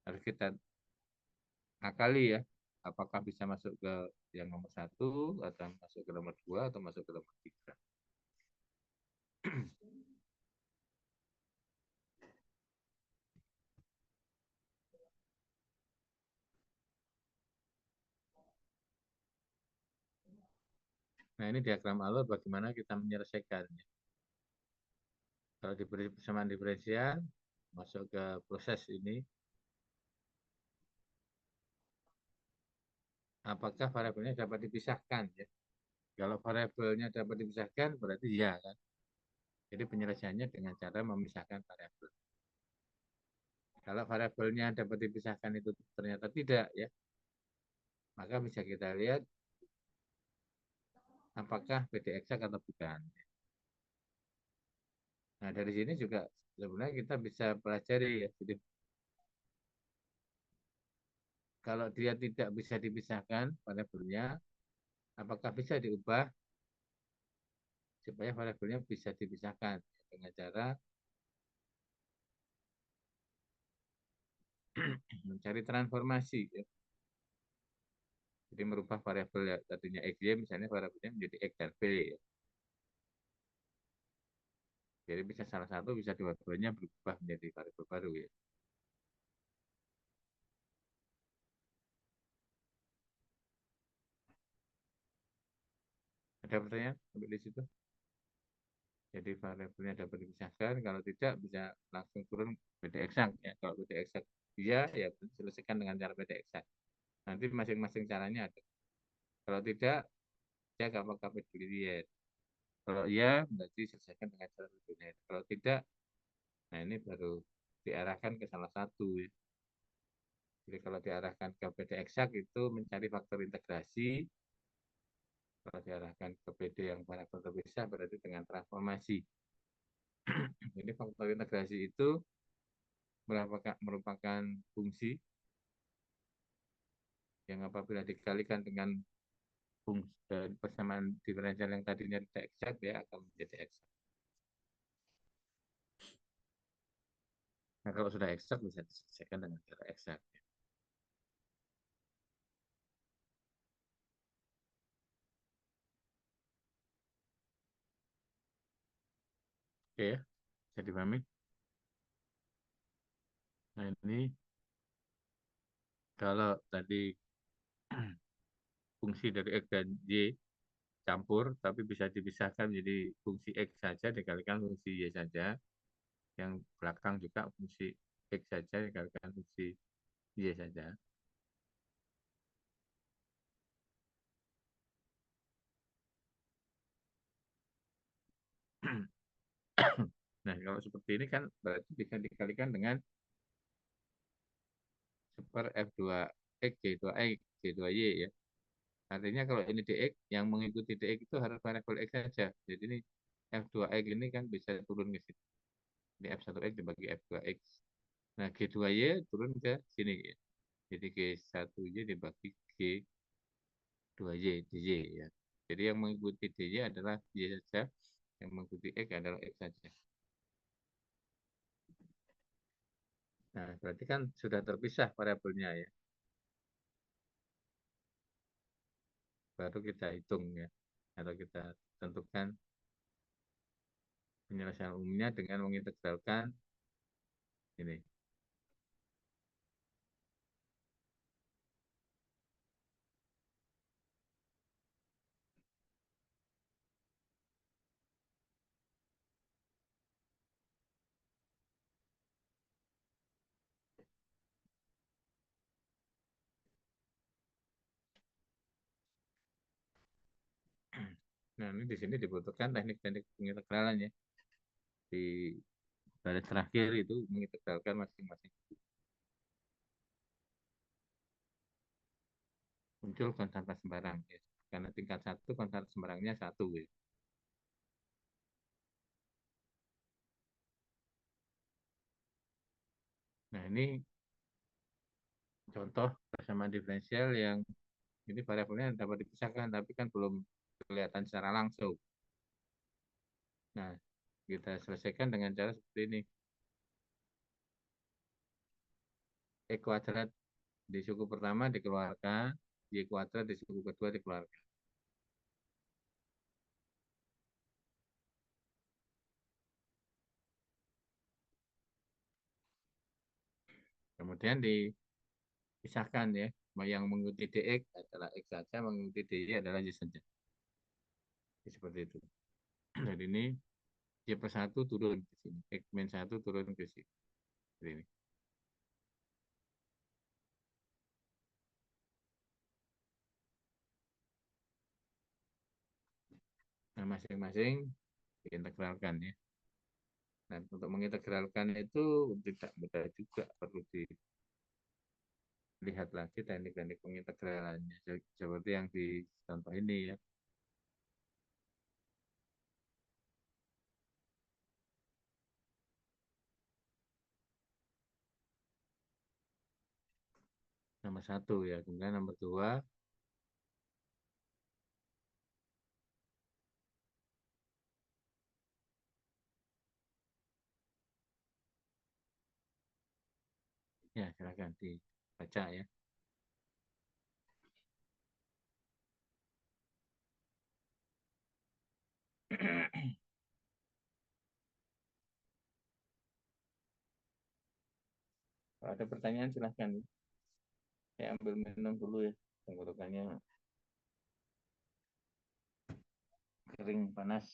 harus kita akali ya. Apakah bisa masuk ke yang nomor 1, atau masuk ke nomor 2, atau masuk ke nomor 3. Nah, ini diagram alur bagaimana kita menyelesaikannya. Kalau diberi persamaan diferensial, masuk ke proses ini, apakah variabelnya dapat dipisahkan ya. Kalau variabelnya dapat dipisahkan, berarti ya kan. Jadi penyelesaiannya dengan cara memisahkan variabel. Kalau variabelnya dapat dipisahkan itu ternyata tidak ya, maka bisa kita lihat apakah PD eksak atau bukan. Nah, dari sini juga sebenarnya kita bisa pelajari ya. Jadi kalau dia tidak bisa dipisahkan variabelnya, apakah bisa diubah supaya variabelnya bisa dipisahkan dengan cara mencari transformasi. Ya. Jadi merubah variabel yang tadinya XY misalnya variabelnya menjadi X dan V. Ya. Jadi bisa salah satu, bisa dua-duanya berubah menjadi variabel baru ya. Ada pertanyaan sampai di situ? Jadi variabelnya dapat dipisahkan, kalau tidak bisa langsung turun PD eksak ya. Kalau PD eksak iya ya selesaikan dengan cara PD eksak. Nanti masing-masing caranya ada. Kalau tidak, cek apakah PD linear. Kalau iya, berarti selesaikan dengan cara PD linear. Kalau tidak, nah ini baru diarahkan ke salah satu ya. Jadi kalau diarahkan ke PD eksak itu mencari faktor integrasi. Kalau diarahkan ke PD yang variabel terpisah berarti dengan transformasi. Jadi faktor integrasi itu merupakan fungsi yang apabila dikalikan dengan fungsi persamaan diferensial yang tadinya tidak eksak dia akan menjadi eksak. Nah kalau sudah eksak bisa diselesaikan dengan cara eksak. Oke ya, bisa dipahami. Nah ini kalau tadi fungsi dari X dan Y campur, tapi bisa dipisahkan jadi fungsi X saja dikalikan fungsi Y saja. Yang belakang juga fungsi X saja dikalikan fungsi Y saja. Nah, kalau seperti ini kan berarti bisa dikalikan dengan super F2X, J2X, J2Y ya. Artinya kalau ini DX, yang mengikuti DX itu harus variabel X saja. Jadi ini F2X ini kan bisa turun ke sini. Ini F1X dibagi F2X. Nah, G2Y turun ke sini ya. Jadi G1Y dibagi G2Y, DJ ya. Jadi yang mengikuti DJ adalah Y saja, yang mengikuti X adalah X saja. Nah, berarti kan sudah terpisah variabelnya ya. Baru kita hitung ya. Atau kita tentukan penyelesaian umumnya dengan mengintegralkan ini. Nah, ini di sini dibutuhkan teknik-teknik pengintegralan ya. Di baris terakhir itu mengintegralkan masing-masing. Muncul konstanta sembarang ya. Karena tingkat satu konstanta sembarangnya satu ya. Nah, ini contoh persamaan diferensial yang ini variabelnya dapat dipisahkan tapi kan belum kelihatan secara langsung. Nah, kita selesaikan dengan cara seperti ini. E kuadrat di suku pertama dikeluarkan, Y kuadrat di suku kedua dikeluarkan. Kemudian dipisahkan ya. Yang mengikuti DX adalah X saja, mengikuti DY adalah Y saja. Seperti itu. Jadi ini Y plus 1 turun ke sini. X min 1 turun ke sini. Seperti ini. Nah, masing-masing diintegralkan ya. Dan untuk mengintegralkan itu tidak mudah juga, perlu dilihat lagi teknik-teknik pengintegralannya seperti yang di contoh ini ya. Nomor 1 ya. Kemudian nomor 2, ya silakan dibaca ya. Kalau ada pertanyaan silahkan. Saya ambil minum dulu ya. Tenggorokannya kering panas.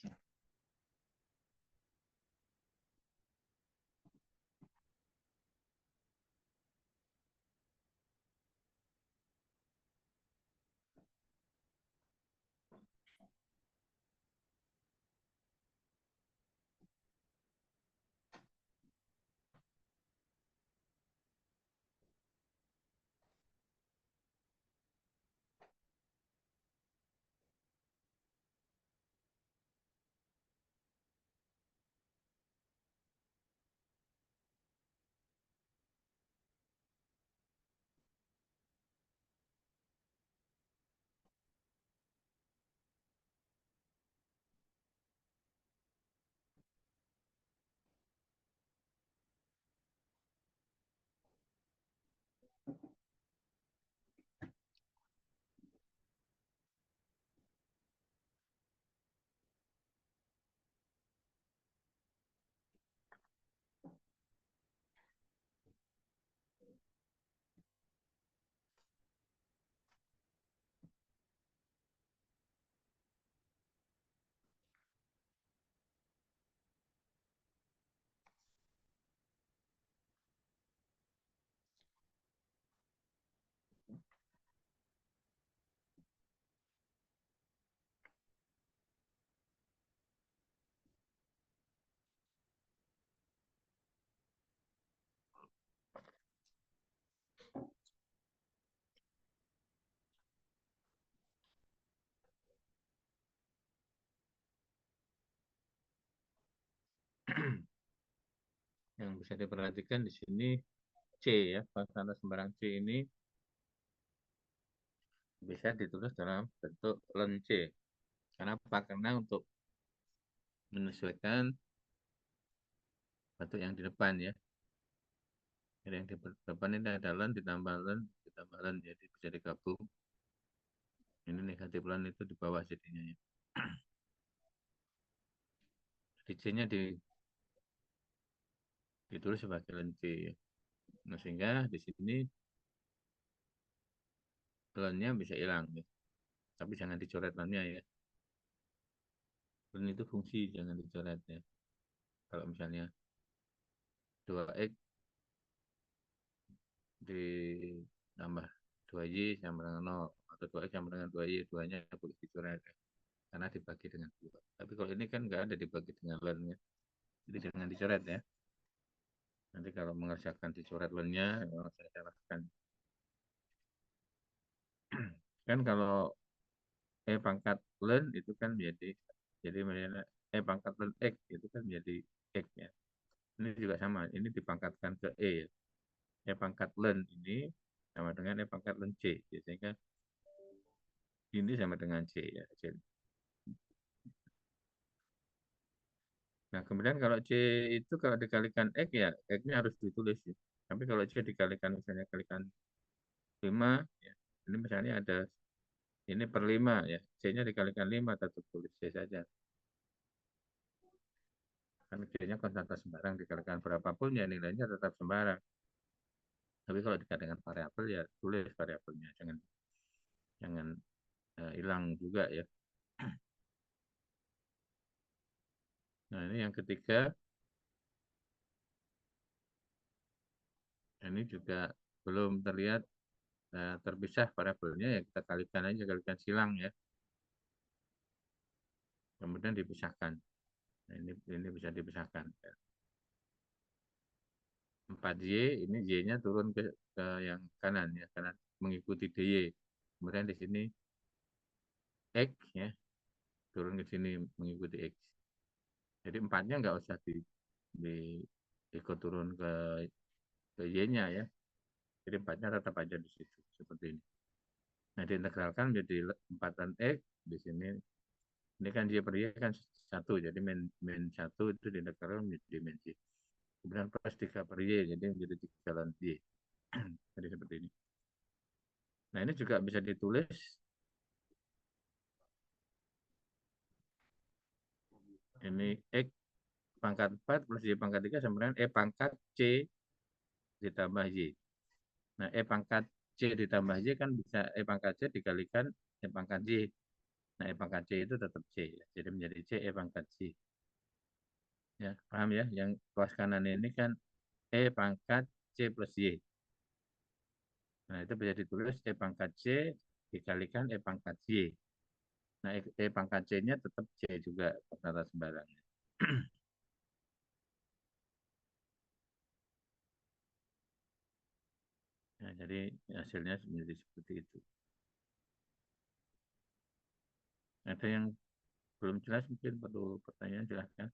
Yang bisa diperhatikan di sini C ya. Tanda sembarang C ini bisa ditulis dalam bentuk len C. Kenapa? Karena untuk menyesuaikan bentuk yang di depan ya. Jadi yang di depan ini ada len ditambah len ditambah len, jadi bisa digabung. Ini negatif len itu di bawah jadinya ya. Di C-nya ditulis sebagai len C ya. Nah, sehingga di sini lennya bisa hilang ya. Tapi jangan dicoret lennya ya. Len itu fungsi, jangan dicoret ya. Kalau misalnya 2X ditambah 2Y sama dengan 0 atau 2X sama dengan 2Y, 2-nya boleh dicoret ya. Karena dibagi dengan 2. Tapi kalau ini kan nggak ada dibagi dengan lennya. Jadi jangan dicoret ya. Nanti kalau mengerjakan dicoret lennya, saya salahkan. Kan kalau pangkat len itu kan jadi pangkat len X itu kan menjadi X ya. Ini juga sama, ini dipangkatkan ke E ya. Pangkat len ini sama dengan pangkat len C. Ya, sehingga ini sama dengan C ya. C. Nah, kemudian kalau C itu kalau dikalikan X ya, X-nya harus ditulis ya. Tapi kalau C dikalikan misalnya kalikan 5, ya, ini misalnya ada ini per 5 ya, C-nya dikalikan 5 tetap tulis C saja. Kan C-nya konstanta sembarang, dikalikan berapapun ya nilainya tetap sembarang. Tapi kalau dikalikan variabel ya tulis variabelnya, jangan jangan hilang juga ya. Nah, ini yang ketiga, ini juga belum terlihat terpisah variabelnya ya, kita kalikan aja, kalikan silang ya. Kemudian dipisahkan. Nah, ini bisa dipisahkan. 4Y, ini Y-nya turun ke yang kanan ya, karena mengikuti DY. Kemudian di sini X ya, turun ke sini mengikuti X. Jadi 4-nya nggak usah di ikut turun ke Y-nya ya. Jadi 4-nya tetap aja di situ seperti ini. Nah, diintegralkan menjadi 4 dan X di sini. Ini kan Y per Y kan 1, jadi min 1 itu diintegralkan menjadi min Y. Kemudian plus 3 per Y, jadi menjadi 3 ln Y. Jadi seperti ini. Nah, ini juga bisa ditulis ini X pangkat 4 plus Y pangkat 3 sama dengan E pangkat C ditambah Y. Nah, E pangkat C ditambah Y kan bisa E pangkat C dikalikan E pangkat Y. Nah, E pangkat C itu tetap C. Ya. Jadi menjadi C E pangkat C. Ya, paham ya? Yang kelas kanan ini kan E pangkat C plus Y. Nah, itu bisa ditulis E pangkat C dikalikan E pangkat Y. Nah, E pangkat C-nya tetap C juga tata sembarangnya. Nah, jadi hasilnya menjadi seperti itu. Ada yang belum jelas mungkin perlu pertanyaan silahkan.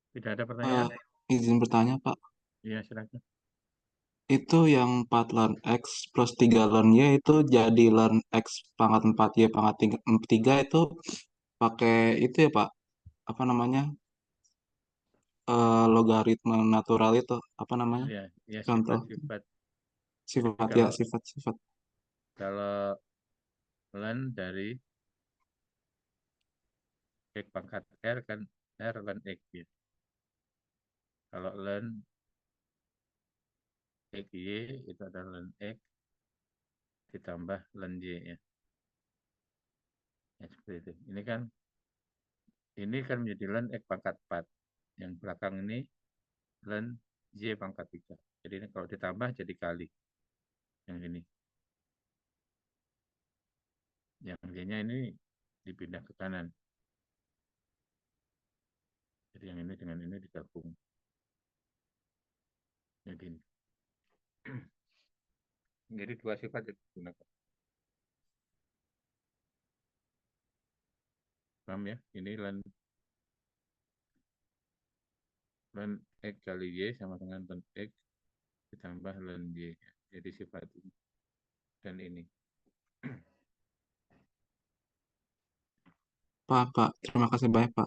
Tidak ada pertanyaan? Izin bertanya, Pak. Iya, silakan. Itu yang 4 ln X plus 3 ln Y itu jadi ln X pangkat 4 Y pangkat 3 itu pakai itu ya, Pak. Apa namanya? Logaritma natural itu. Apa namanya? Iya, ya Contoh. sifat-sifat. Jadi Sifat ya, kalau sifat-sifat. kalau ln dari X pangkat R kan R ln X ya. Kalau ln X Y itu adalah ln X ditambah ln Y ya. Ya, seperti itu. Ini kan menjadi ln X pangkat 4. Yang belakang ini ln Y pangkat 3. Jadi ini kalau ditambah jadi kali. Yang ini. Yang Y-nya ini dipindah ke kanan. Jadi yang ini dengan ini digabung. Jadi ini. Jadi dua sifat yang digunakan. Paham ya? Ini ln X kali Y sama dengan ln X ditambah ln Y. Jadi sifat ini dan ini. Pak. Terima kasih banyak, Pak.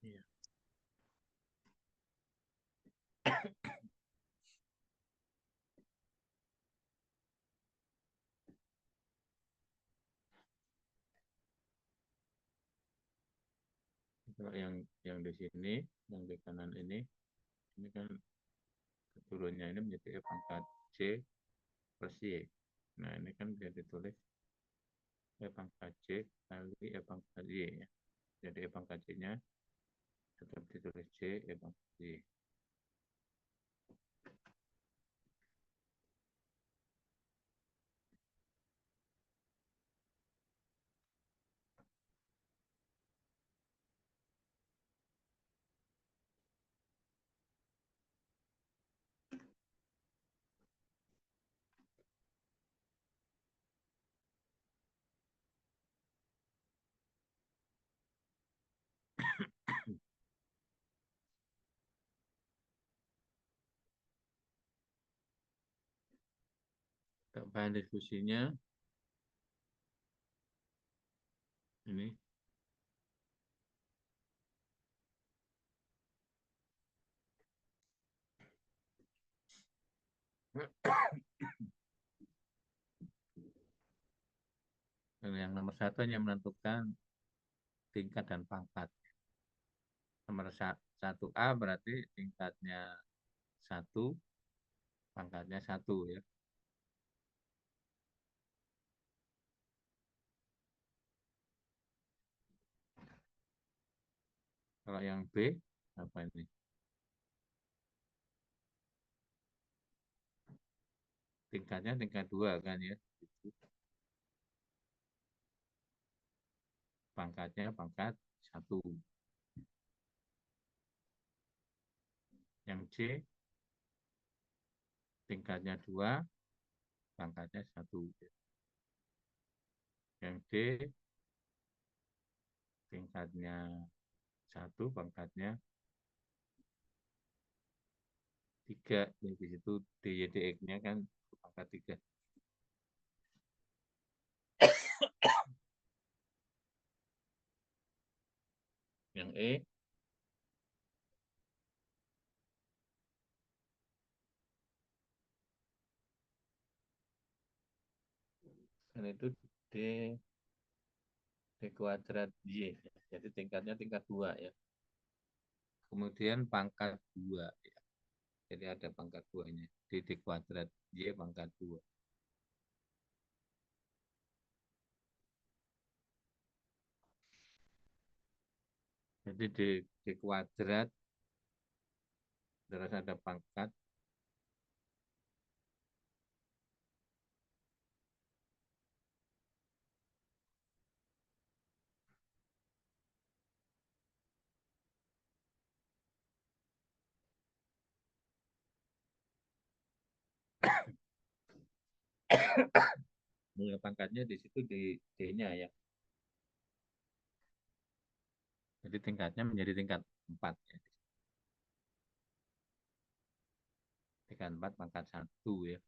Iya. Kalau yang di sini, yang di kanan ini kan turunnya ini menjadi E pangkat C plus Y. Nah, ini kan bisa ditulis E pangkat C kali E pangkat Y ya. Jadi E pangkat C-nya tetap ditulis C E pangkat Y. Bahan diskusinya ini dan yang nomor satu hanya menentukan tingkat dan pangkat. Nomor 1A berarti tingkatnya 1, pangkatnya 1 ya. Kalau yang B apa ini? tingkatnya tingkat 2 kan ya. Pangkatnya pangkat 1. Yang C tingkatnya 2, pangkatnya 1. Yang D tingkatnya 1, pangkatnya 3. Jadi di situ DYDX-nya kan pangkat 3. Yang E kan itu D kuadrat Y. Jadi tingkatnya tingkat 2 ya. Kemudian pangkat 2 ya. Jadi ada pangkat 2-nya. D kuadrat Y pangkat 2. Jadi D kuadrat terus ada pangkat mulai pangkatnya di situ di D-nya ya. Jadi tingkatnya menjadi tingkat 4 ya. Tingkat 4 pangkat 1 ya.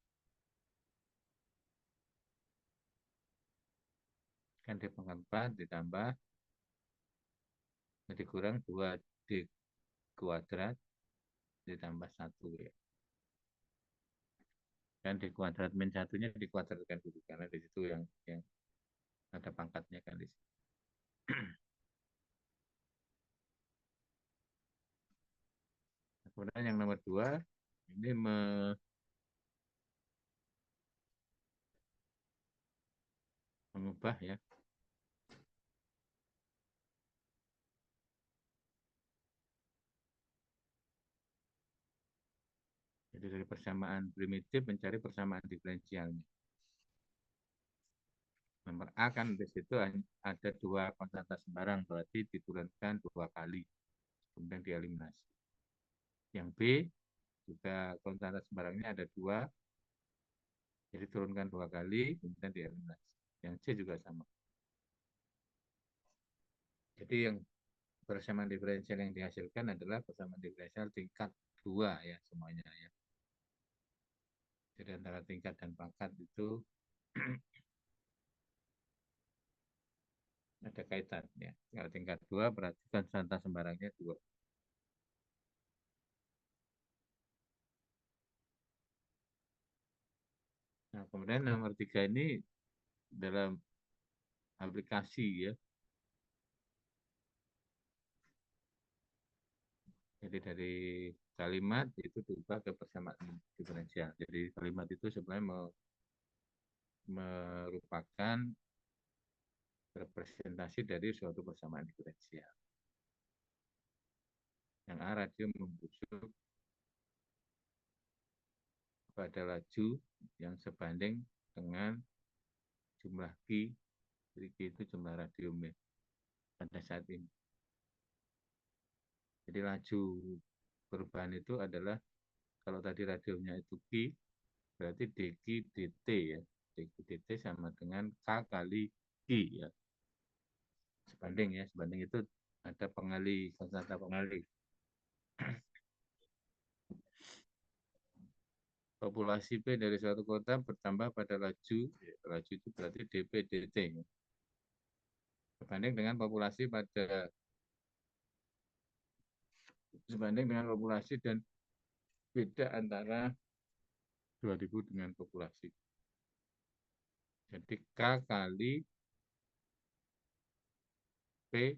Kan D pangkat 4 ditambah jadi kurang 2D kuadrat ditambah 1 ya. Dan D kuadrat min 1-nya dikuadratkan dulu karena di situ yang ada pangkatnya kan di situ. Kemudian yang nomor 2 ini mengubah ya. Jadi dari persamaan primitif mencari persamaan diferensialnya. Nomor A kan di situ ada 2 konstanta sembarang, berarti diturunkan 2 kali, kemudian dieliminasi. Yang B juga konstanta sembarangnya ada 2, jadi turunkan 2 kali, kemudian dieliminasi. Yang C juga sama. Jadi yang persamaan diferensial yang dihasilkan adalah persamaan diferensial tingkat 2 ya semuanya ya. Jadi antara tingkat dan pangkat itu ada kaitan ya. Kalau tingkat 2 berarti konstanta sembarangnya 2. Nah, kemudian nomor 3 ini dalam aplikasi ya. Jadi dari kalimat itu diubah ke persamaan diferensial. Jadi kalimat itu sebenarnya merupakan representasi dari suatu persamaan diferensial. Yang A radio membusuk pada laju yang sebanding dengan jumlah Q, jadi Q itu jumlah radium ya, pada saat ini. Jadi laju perubahan itu adalah, kalau tadi radiumnya itu Q, berarti dQ dt ya. dQ dt sama dengan K kali Q ya. Sebanding ya, sebanding itu ada pengali, konstanta pengali. Populasi P dari suatu kota bertambah pada laju itu berarti dP dt. Sebanding dengan populasi dan beda antara 2000 dengan populasi. Jadi K kali P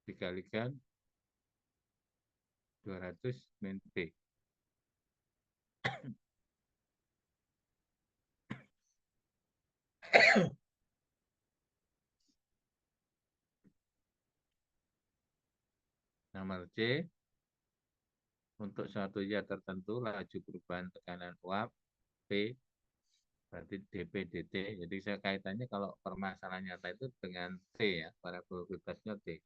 dikalikan 200 min P. Nomor C, untuk suatu zat tertentu laju perubahan tekanan uap P, berarti DP, DT. Jadi saya kaitannya kalau permasalahan nyata itu dengan T ya, variabel bebasnya T.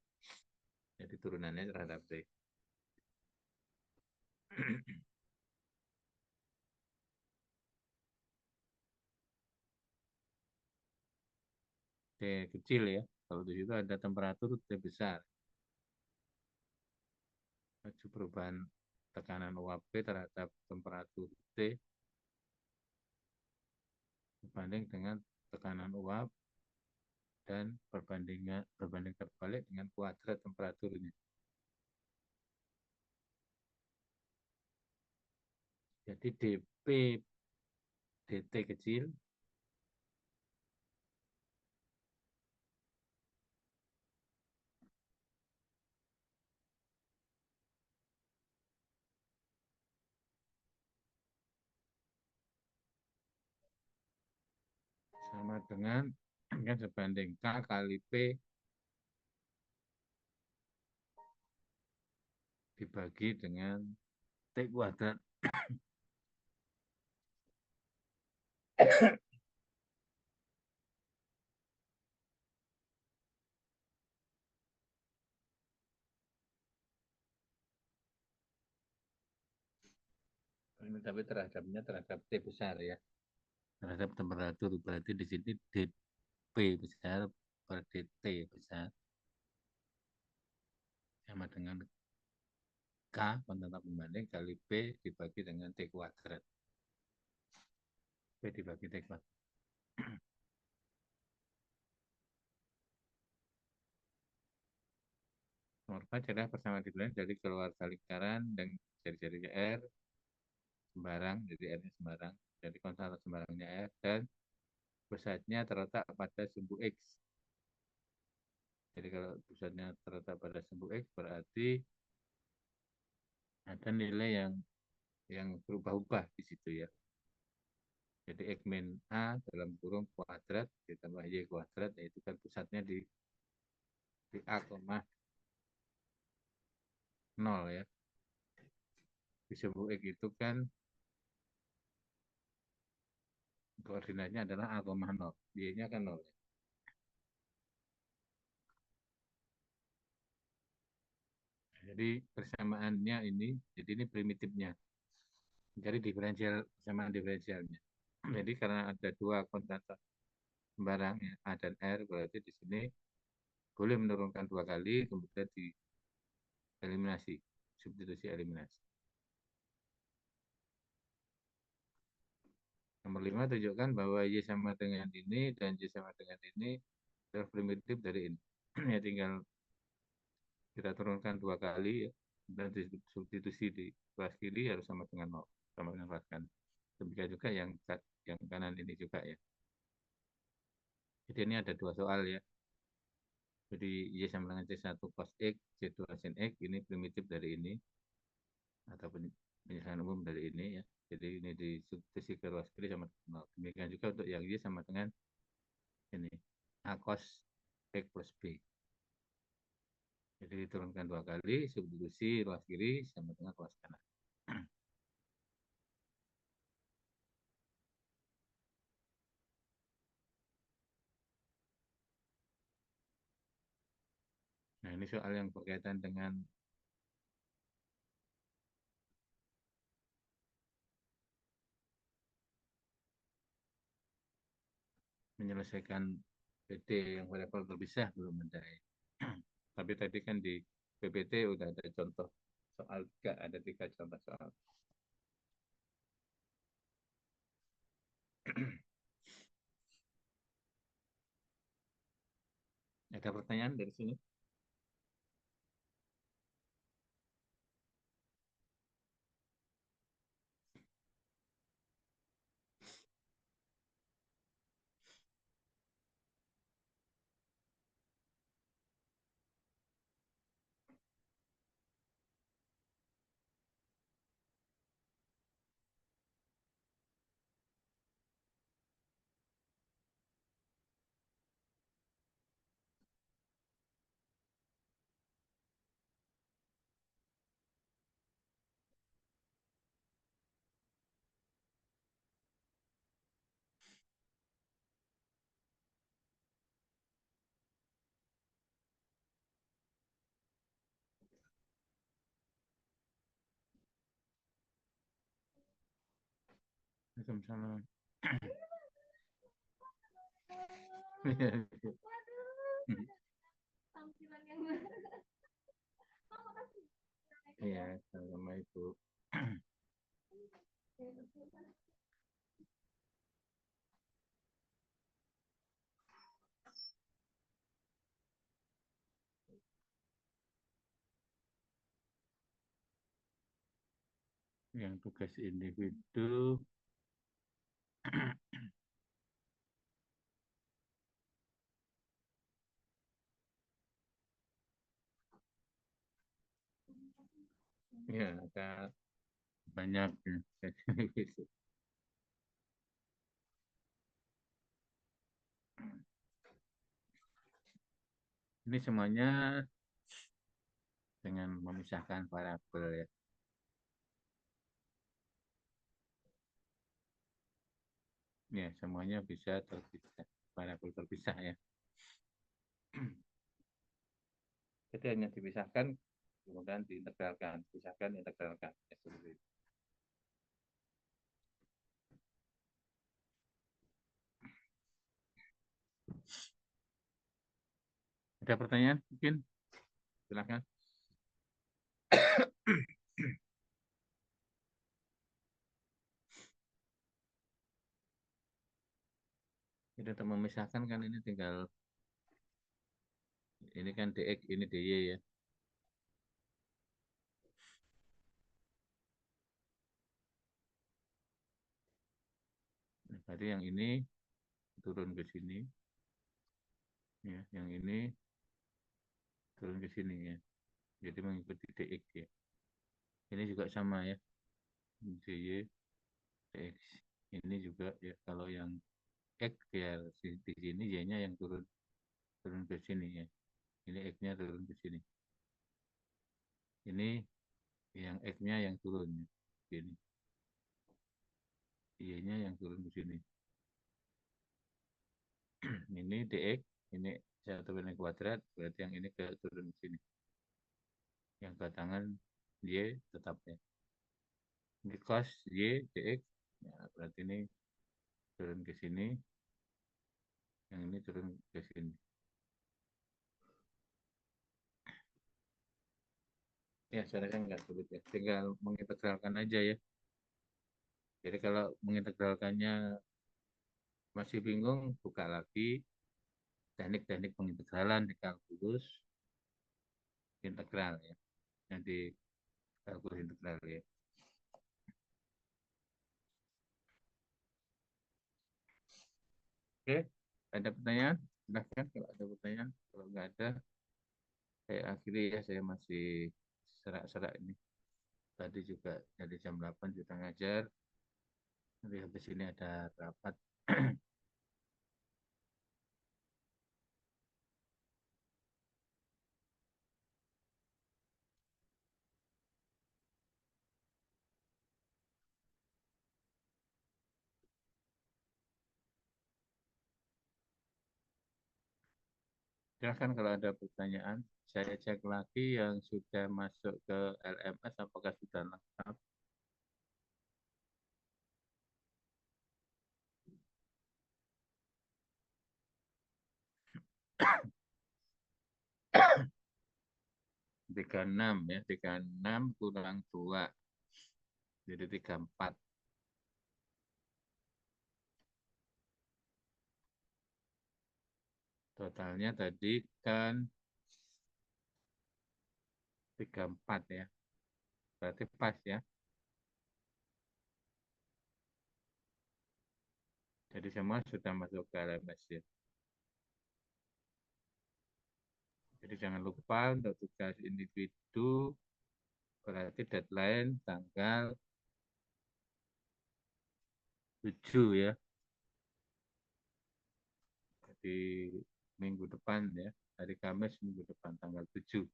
Jadi turunannya terhadap T. T kecil ya. Kalau di situ ada temperatur T besar. Laju perubahan tekanan uap P terhadap temperatur T berbanding dengan tekanan uap dan berbanding terbalik dengan kuadrat temperaturnya. Jadi dP dt kecil sama dengan kan sebanding K kali P dibagi dengan T kuadrat. Ini tapi terhadapnya terhadap T besar ya. Terhadap temperatur berarti di sini dP besar per dt besar sama dengan K konstanta pembanding kali P dibagi dengan T kuadrat. P dibagi T kuadrat. Nomor 4 adalah persamaan diferensial dari keluarga lingkaran dan jari-jarinya R sembarang, jadi R-nya sembarang, jadi konstanta sembarangnya R, dan pusatnya terletak pada sumbu X. Jadi kalau pusatnya terletak pada sumbu X berarti ada nilai yang berubah-ubah di situ ya. Jadi X min A dalam kurung kuadrat ditambah Y kuadrat, yaitu kan pusatnya di A, 0 ya. Di sumbu X itu kan koordinatnya adalah A, 0. Y-nya kan 0. Jadi persamaannya ini, jadi ini primitifnya. Jadi diferensial persamaan diferensialnya. Jadi karena ada dua konstanta sembarang ya, A dan R, berarti di sini boleh menurunkan 2 kali, kemudian dieliminasi, substitusi eliminasi. Nomor 5 tunjukkan bahwa Y sama dengan ini dan Y sama dengan ini adalah primitif dari ini. Ya tinggal kita turunkan 2 kali ya, dan substitusi di kelas kiri harus sama dengan 0, sama dengan kelas kanan. Demikian juga yang kanan ini juga ya. Jadi ini ada 2 soal ya. Jadi Y sama dengan C1 cos X, C2 sin X, ini primitif dari ini, atau penjelasan umum dari ini ya. Jadi ini disubstitusi ke ruas kiri sama dengan 0. Demikian juga untuk yang Y sama dengan ini, A cos X plus B. Jadi diturunkan 2 kali, substitusi ruas kiri sama dengan ruas kanan. Nah ini soal yang berkaitan dengan menyelesaikan PD yang variabel terpisah belum ada. Tapi tadi kan di PPT udah ada contoh soal juga, ada 3 contoh soal. Ada pertanyaan dari sini? Waalaikumsalam. Iya, sama Ibu. Yang tugas individu ya agak banyak ya. Ini semuanya dengan memisahkan variabel ya. Ya, semuanya bisa terpisah, variabel terpisah ya. Jadi hanya dipisahkan, kemudian diintegralkan, pisahkan, integralkan. Ya, seperti itu. Ada pertanyaan mungkin? Silakan. Jadi untuk memisahkan kan ini tinggal, ini kan dx, ini dy ya. Nah, berarti yang ini turun ke sini, ya. Yang ini turun ke sini ya. Jadi mengikuti dx ya. Ini juga sama ya, dy dx. Ini juga ya, kalau yang x ya di sini y-nya yang turun ke sini ya. Ini x-nya turun ke sini. Ini yang x-nya yang turun ya. Sini. Y-nya yang turun ke sini. Ini dx, ini 1 kuadrat, berarti yang ini ke turun ke sini. Yang batangan y tetap ya. Ini cos y dx, ya, berarti ini turun ke sini, yang ini turun ke sini. Ya, saya kan nggak sulit ya, tinggal mengintegralkan aja ya. Jadi kalau mengintegralkannya masih bingung, buka lagi teknik-teknik pengintegralan di kalkulus integral ya. Nanti kalkulus integral ya. Oke, ada pertanyaan? Silahkan kalau ada pertanyaan. Kalau nggak ada, saya akhiri ya, saya masih serak-serak ini. Tadi juga dari jam 8 kita ngajar. Nanti habis ini ada rapat. Silahkan kalau ada pertanyaan. Saya cek lagi yang sudah masuk ke LMS apakah sudah lengkap. Tiga enam ya, 36 kurang 2. Jadi 34. Totalnya tadi kan 34 ya. Berarti pas ya. Jadi semua sudah masuk ke LMS ya. Jadi jangan lupa untuk tugas individu, berarti deadline tanggal 7 ya. Jadi minggu depan ya, hari Kamis minggu depan tanggal 7.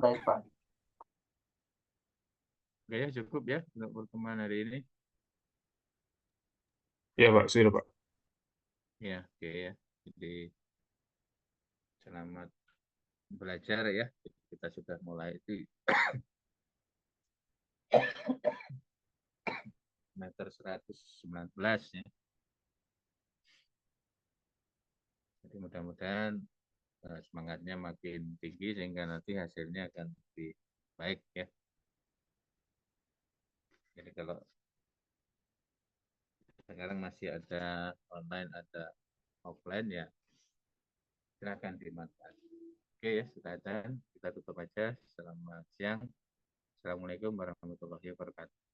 Baik, Pak. Oke ya, cukup ya untuk pertemuan hari ini. Iya, Pak. Sudah, Pak. Ya, oke ya. Jadi selamat belajar ya. kita sudah mulai di meter 119 ya. Jadi mudah-mudahan semangatnya makin tinggi sehingga nanti hasilnya akan lebih baik ya. Jadi kalau sekarang masih ada online, ada offline ya, silakan dimanfaatkan. Oke ya, silakan kita tutup aja. Selamat siang. Assalamualaikum warahmatullahi wabarakatuh.